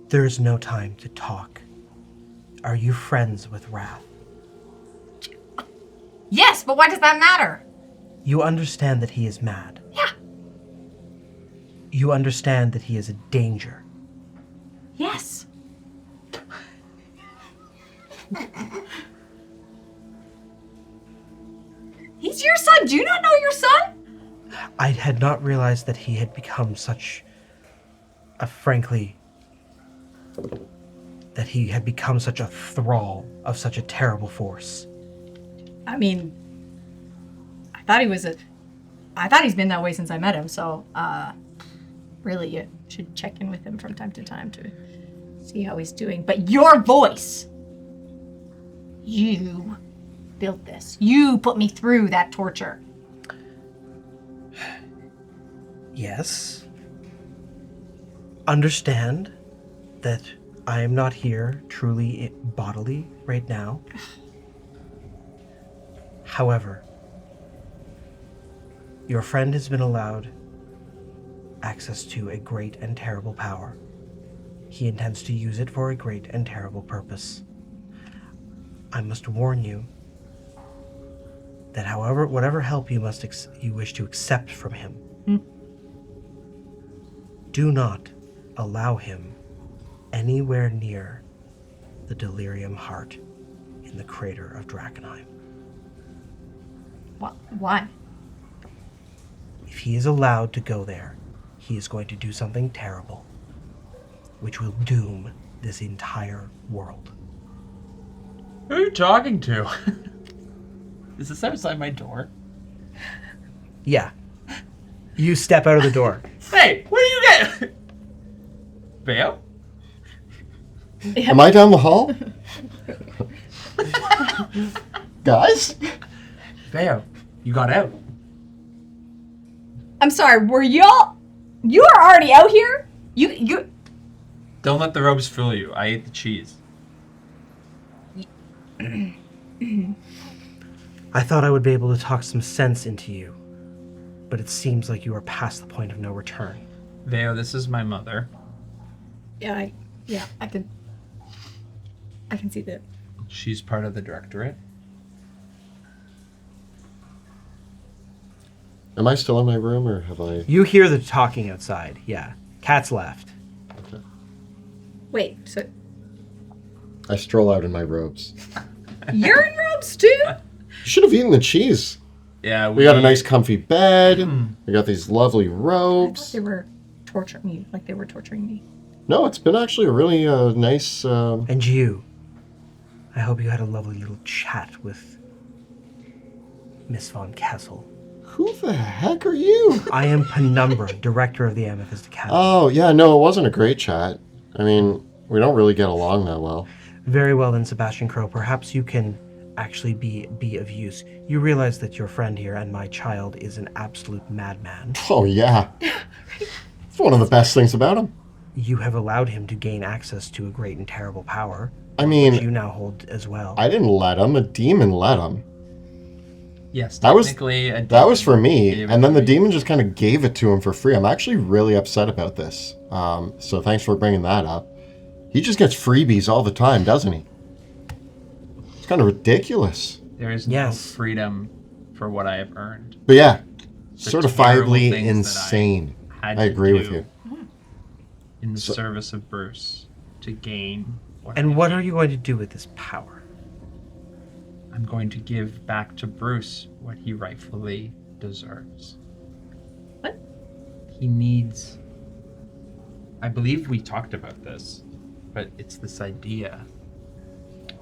There is no time to talk. Are you friends with Wrath? Yes, but why does that matter? You understand that he is mad. Yeah. You understand that he is a danger. Yes. He's your son. Do you not know your son? I had not realized that he had become such a thrall of such a terrible force. I mean, I thought he's been that way since I met him, so really you should check in with him from time to time to see how he's doing. But your voice, you built this. You put me through that torture. Yes. Understand that I am not here truly bodily right now. However, your friend has been allowed access to a great and terrible power. He intends to use it for a great and terrible purpose. I must warn you that whatever help you wish to accept from him, do not allow him anywhere near the delirium heart in the crater of Drakkenheim. Why? If he is allowed to go there, he is going to do something terrible, which will doom this entire world. Who are you talking to? Is this outside my door? Yeah. You step out of the door. Hey, where do you get? Vale? Am I down the hall? Guys? Vale, you got out. I'm sorry, you were already out here? You Don't let the robes fool you. I ate the cheese. I thought I would be able to talk some sense into you, but it seems like you are past the point of no return. Vale, this is my mother. Yeah, I can see that. She's part of the directorate. Am I still in my room, or have I... You hear the talking outside, yeah. Cat's left. Okay. Wait, so I stroll out in my robes. you're in robes too? You should have eaten the cheese. Yeah, We got a nice comfy bed. Hmm. We got these lovely I thought robes. they were torturing me, like they were torturing me. No, it's been actually a really nice... And you, I hope you had a lovely little chat with Miss Von Kessel. Who the heck are you? I am Penumbra, director of the Amethyst Academy. Oh, yeah, no, it wasn't a great chat. I mean, we don't really get along that well. Very well then, Sebastian Crow. Perhaps you can actually be of use. You realize that your friend here and my child is an absolute madman. Oh, yeah. It's one of the best things about him. You have allowed him to gain access to a great and terrible power, I mean, which you now hold as well. I didn't let him. A demon let him. Yes, That was- technically a That was for demon me, gave it and then to the me. demon just kind of gave it to him for free. I'm actually really upset about this. So thanks for bringing that up. He just gets freebies all the time, doesn't he? It's kind of ridiculous. There is Yes. no freedom for what I have earned. But yeah, The terrible certifiably things that insane. Had I to agree with do you. In the So- service of Bruce to gain. And what are you going to do with this power? I'm going to give back to Bruce what he rightfully deserves. What? He needs. I believe we talked about this, but it's this idea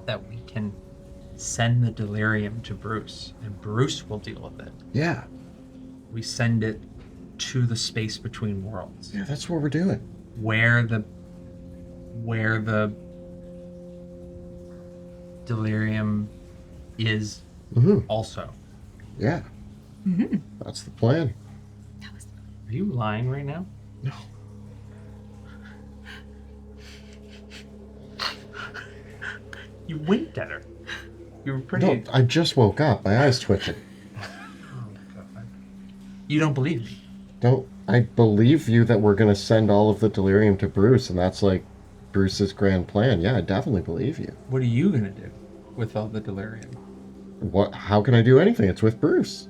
that we can send the delirium to Bruce, and Bruce will deal with it. Yeah. We send it to the space between worlds, Yeah, that's what we're doing. where the delirium is Mm-hmm. also. Yeah. Mm-hmm. That's the plan. Are you lying right now? No. You winked at her. You were pretty. No, I just woke up. My eyes twitching. Oh, God. You don't believe me. Don't I believe you that we're gonna send all of the delirium to Bruce, and that's like Bruce's grand plan. Yeah, I definitely believe you. What are you gonna do with all the delirium? What? How can I do anything? It's with Bruce.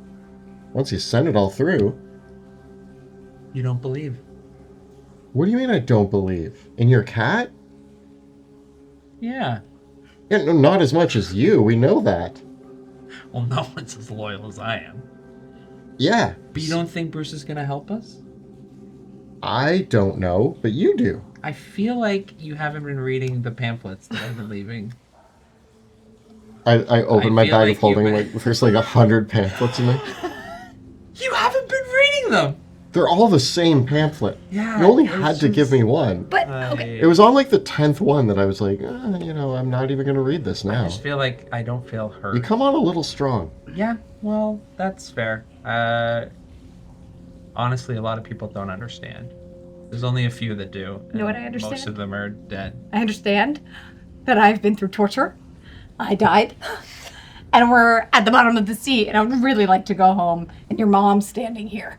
Once you send it all through. You don't believe. What do you mean I don't believe? In your cat? Yeah. Yeah, no, not as much as you. We know that. Well, no one's as loyal as I am. Yeah. But you don't think Bruce is gonna help us? I don't know, but you do. I feel like you haven't been reading the pamphlets that I've been leaving. I open my feel bag like of holding, you've like, there's like 100 pamphlets in there. You haven't been reading them! They're all the same pamphlet. Yeah. You only had to give me one. But okay. It was on like the 10th one that I was like, I'm not even going to read this I now. just feel like I don't feel hurt. You come on a little strong. Yeah, well, that's fair. Honestly, a lot of people don't understand. There's only a few that do. You know what I and understand? Most of them are dead. I understand that I've been through torture. I died. And we're at the bottom of the sea, and I would really like to go home, and your mom's standing here.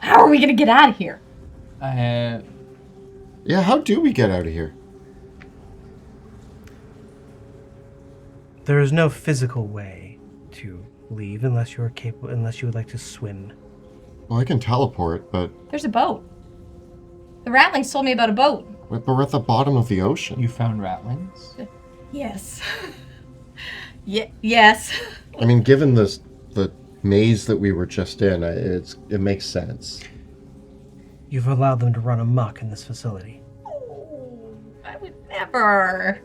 How are we going to get out of here? Yeah, how do we get out of here? There is no physical way to leave unless you are capable, unless you would like to swim. Well, I can teleport, but There's a boat. The Ratlings told me about a boat. we're at the bottom of the ocean. You found ratlings? Yes. Yes. I mean, given the maze that we were just in, it makes sense. You've allowed them to run amok in this facility. Oh, I would never.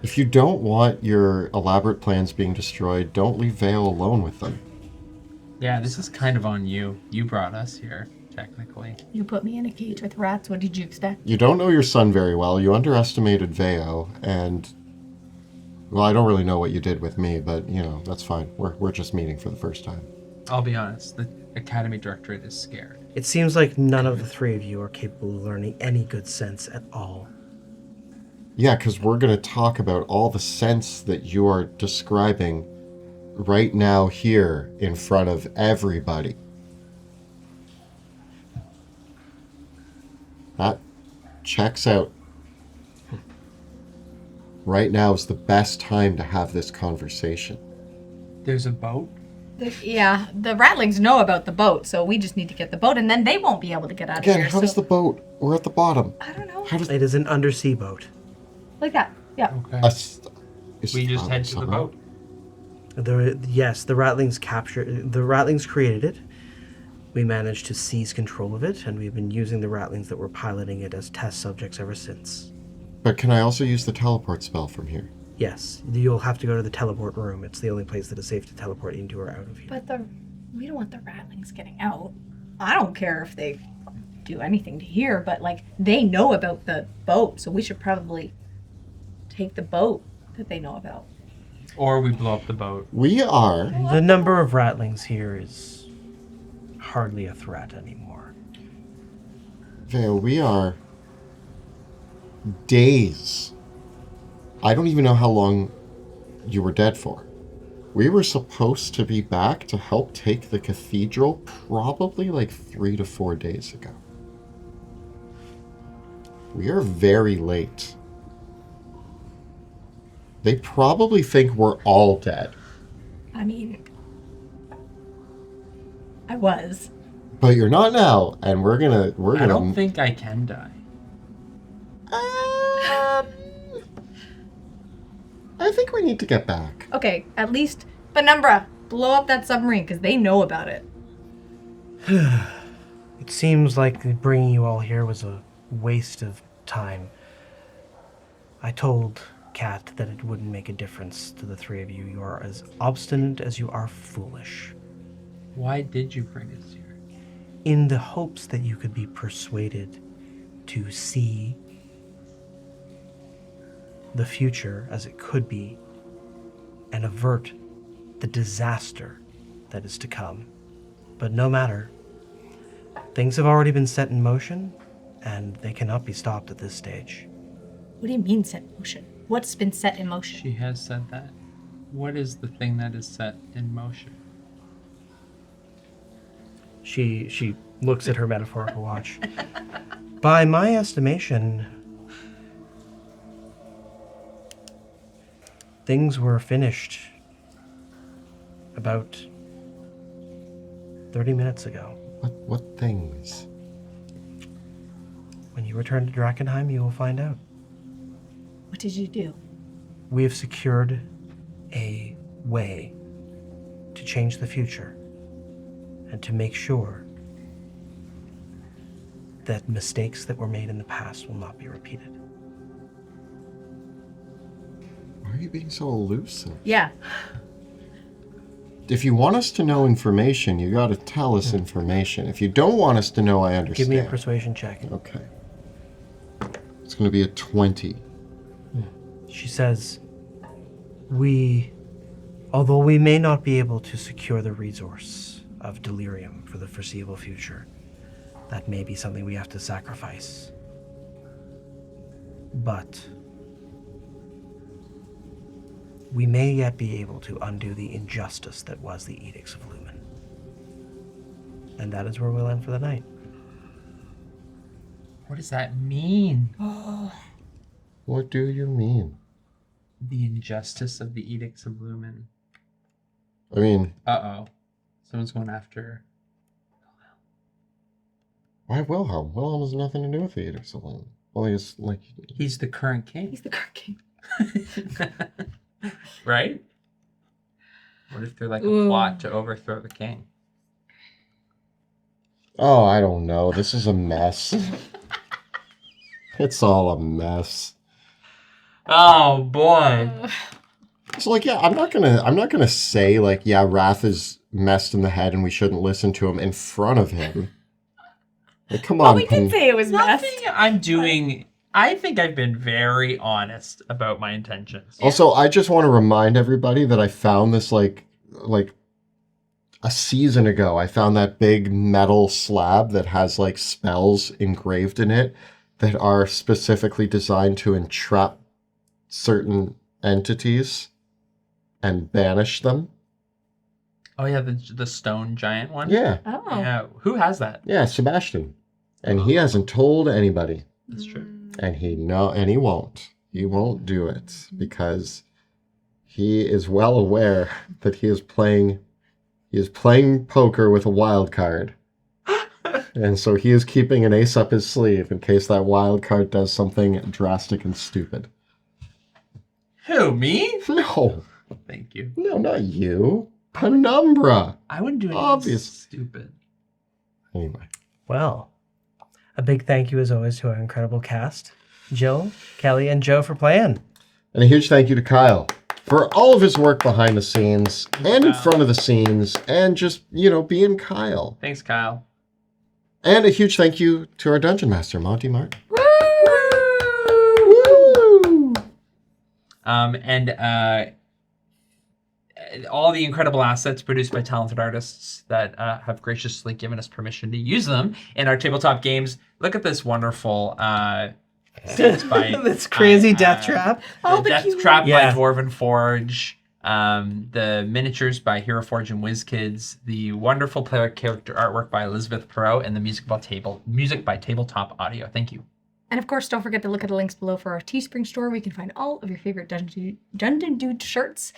If you don't want your elaborate plans being destroyed, don't leave Vale alone with them. Yeah, this is kind of on you. You brought us here, technically. You put me in a cage with rats. What did you expect? You don't know your son very well. You underestimated Veo, and well, I don't really know what you did with me, but that's fine. We're just meeting for the first time. I'll be honest, the Academy Directorate is scared. It seems like none of the three of you are capable of learning any good sense at all. Yeah, because we're going to talk about all the sense that you are describing right now here in front of everybody. That checks out. Right now is the best time to have this conversation. There's a boat? Yeah, the Ratlings know about the boat, so we just need to get the boat, and then they won't be able to get out of Again, here. how does the boat? We're at the bottom. I don't know. How does It is an undersea boat. Like that. Yeah. Okay. We just head to the boat. Yes, the Ratlings created it. We managed to seize control of it, and we've been using the Ratlings that were piloting it as test subjects ever since. But can I also use the teleport spell from here? Yes, you'll have to go to the teleport room. It's the only place that is safe to teleport into or out of here. But we don't want the Ratlings getting out. I don't care if they do anything to here, but they know about the boat, so we should probably take the boat that they know about. Or we blow up the boat. We are. The number of Ratlings here is hardly a threat anymore. Vale, we are days. I don't even know how long you were dead for. We were supposed to be back to help take the cathedral probably 3 to 4 days ago. We are very late. They probably think we're all dead. I mean, I was. But you're not now, and we're gonna I don't think I can die. I think we need to get back. Okay, at least Penumbra, blow up that submarine, because they know about it. It seems like bringing you all here was a waste of time. I told Kat that it wouldn't make a difference to the three of you. You are as obstinate as you are foolish. Why did you bring us here? In the hopes that you could be persuaded to see the future as it could be and avert the disaster that is to come. But no matter. Things have already been set in motion, and they cannot be stopped at this stage. What do you mean set in motion? What's been set in motion? She has said that. What is the thing that is set in motion? She looks at her metaphorical watch. By my estimation, things were finished about 30 minutes ago. What things? When you return to Drakkenheim, you will find out. What did you do? We have secured a way to change the future and to make sure that mistakes that were made in the past will not be repeated. Why are you being so elusive? Yeah. if you want us to know information, you got to tell us information. If you don't want us to know, I understand. Give me a persuasion check. Okay. It's going to be a 20. She says, although we may not be able to secure the resource of delirium for the foreseeable future, that may be something we have to sacrifice. But we may yet be able to undo the injustice that was the Edicts of Lumen. And that is where we'll end for the night. What does that mean? What do you mean? The injustice of the Edicts of Lumen. I mean... Uh-oh. Someone's going after... Why Wilhelm? Wilhelm has nothing to do with the Edicts of Lumen. Well, he's like... He's the current king. He's the current king. Right? What if they're like a Ooh. plot to overthrow the king? Oh, I don't know. This is a mess. It's all a mess. Oh boy. So like, yeah, I'm not gonna say like, yeah, Wrath is messed in the head and we shouldn't listen to him in front of him. Like, come on. We did say it was messed. Nothing I'm doing. I think I've been very honest about my intentions. Also, I just want to remind everybody that I found this like a season ago. I found that big metal slab that has like spells engraved in it that are specifically designed to entrap certain entities and banish them. Oh yeah, the stone giant one. Yeah. Oh. Yeah. Who has that? Yeah, Sebastian. And he hasn't told anybody. That's true. And he won't. He won't do it because he is well aware that he is playing poker with a wild card. And so he is keeping an ace up his sleeve in case that wild card does something drastic and stupid. Who, me? No. Thank you. No, not you. Penumbra. I wouldn't do anything Obvious. stupid. Anyway. Well, a big thank you as always to our incredible cast, Jill, Kelly, and Joe for playing. And a huge thank you to Kyle for all of his work behind the scenes and in front of the scenes and just, being Kyle. Thanks, Kyle. And a huge thank you to our Dungeon Master, Monty Martin. Woo! And all the incredible assets produced by talented artists that have graciously given us permission to use them in our tabletop games. Look at this wonderful scenes by This crazy death trap. Oh, the the Death cute Trap Yeah. by Dwarven Forge, the miniatures by Hero Forge and WizKids, the wonderful player character artwork by Elizabeth Perot, and the music by Tabletop Audio. Thank you. And of course, don't forget to look at the links below for our Teespring store where you can find all of your favorite Dungeon Dude shirts.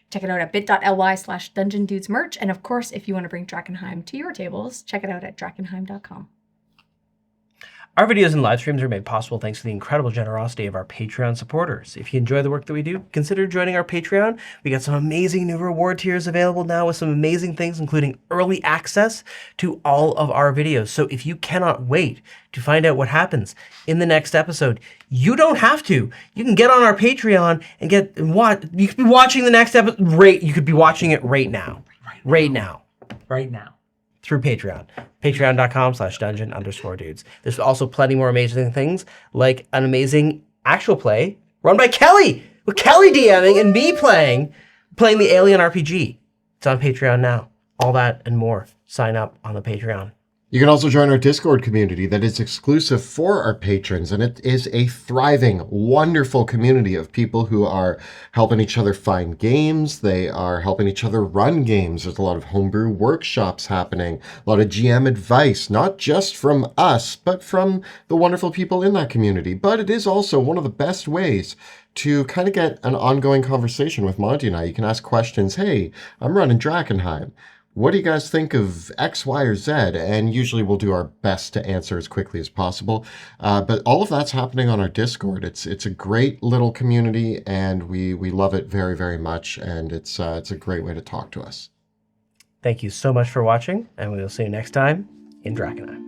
Check it out at bit.ly/Dungeon Dudes merch. And of course, if you want to bring Drakkenheim to your tables, check it out at drakkenheim.com. Our videos and live streams are made possible thanks to the incredible generosity of our Patreon supporters. If you enjoy the work that we do, consider joining our Patreon. We got some amazing new reward tiers available now with some amazing things, including early access to all of our videos. So if you cannot wait to find out what happens in the next episode, you don't have to. You can get on our Patreon and you could be watching the next episode. You could be watching it right now. Right now. Through Patreon. Patreon.com/dungeon_dudes. There's also plenty more amazing things, like an amazing actual play run by Kelly, with Kelly DMing and me playing the Alien RPG. It's on Patreon now. All that and more. Sign up on the Patreon. You can also join our Discord community that is exclusive for our patrons, and it is a thriving, wonderful community of people who are helping each other find games. They are helping each other run games. There's a lot of homebrew workshops happening, a lot of GM advice, not just from us, but from the wonderful people in that community. But it is also one of the best ways to kind of get an ongoing conversation with Monty and I. You can ask questions. Hey, I'm running Drakkenheim. What do you guys think of X, Y, or Z? And usually we'll do our best to answer as quickly as possible. But all of that's happening on our Discord. It's a great little community, and we love it very, very much. And it's a great way to talk to us. Thank you so much for watching, and we will see you next time in Drakkenheim.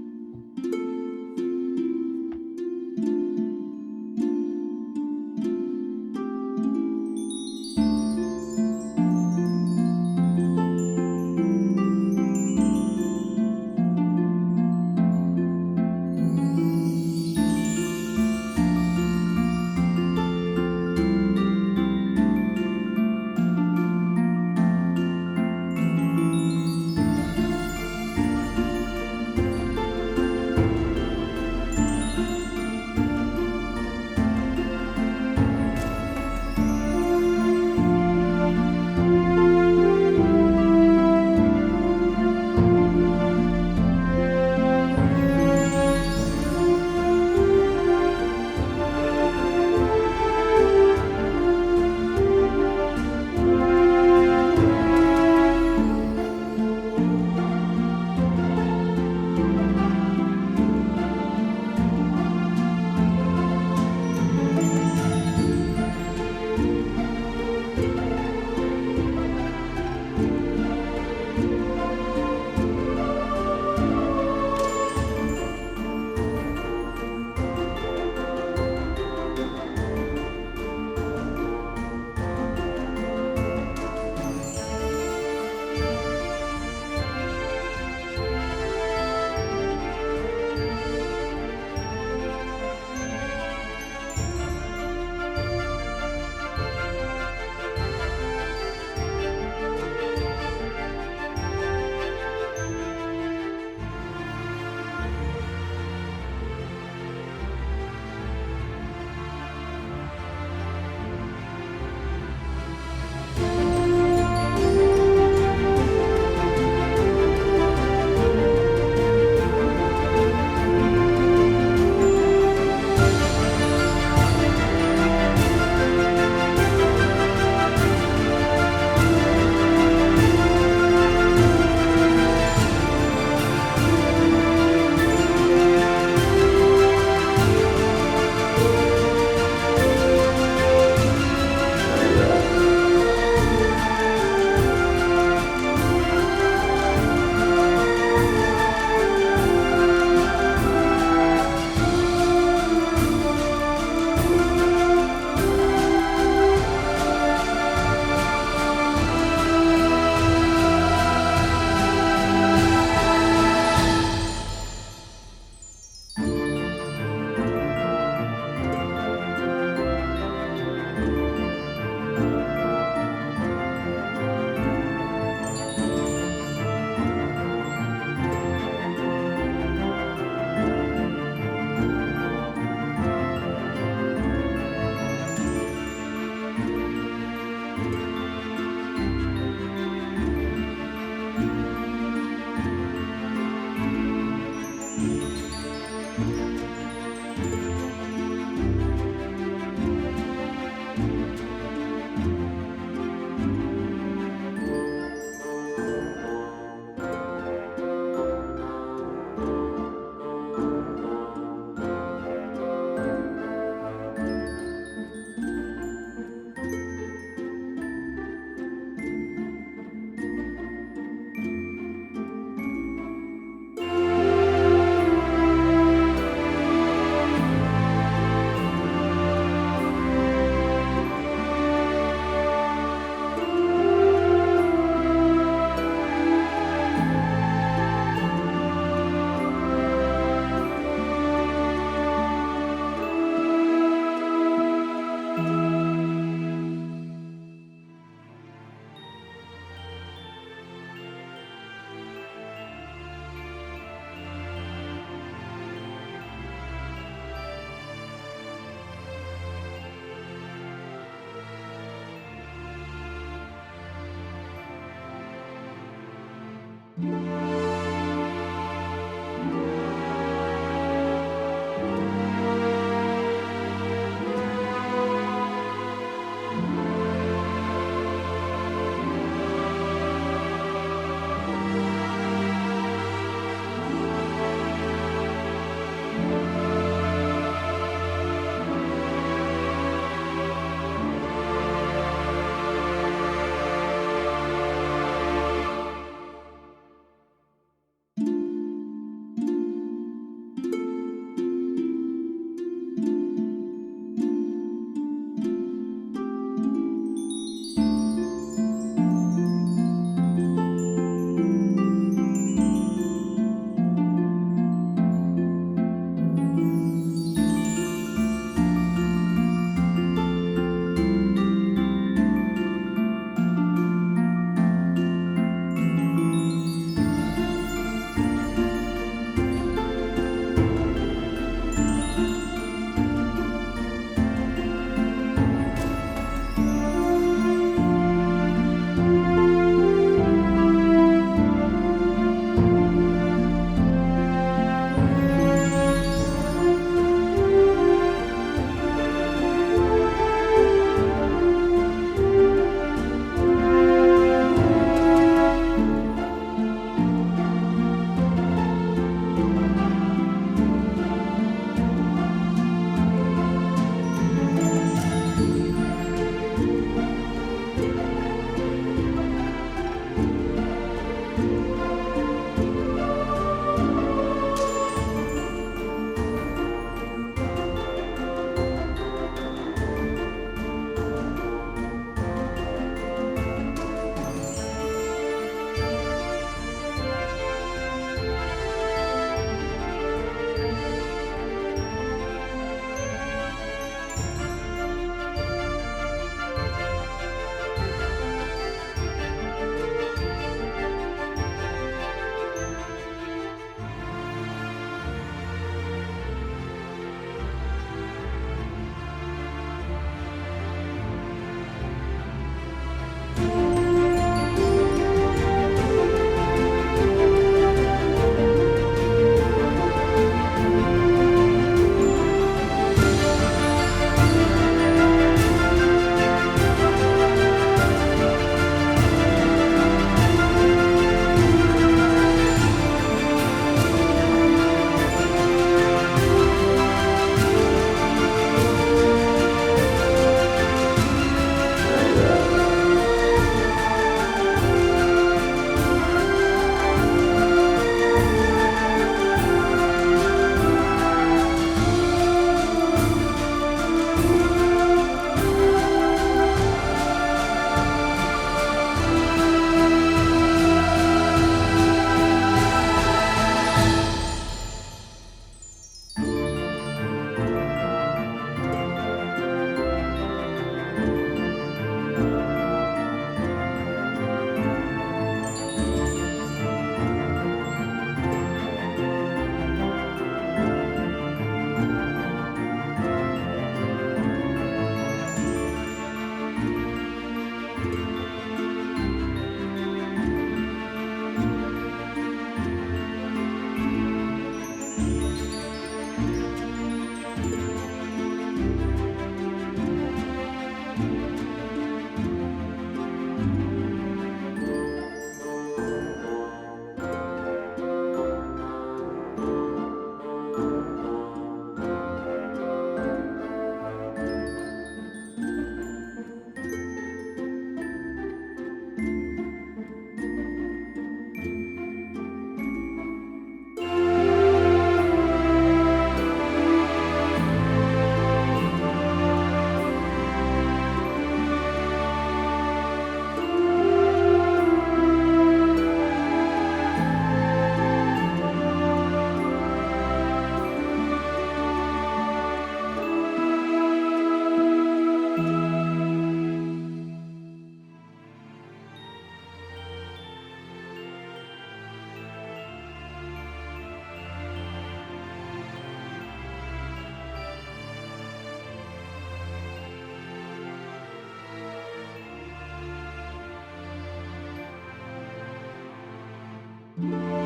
Bye.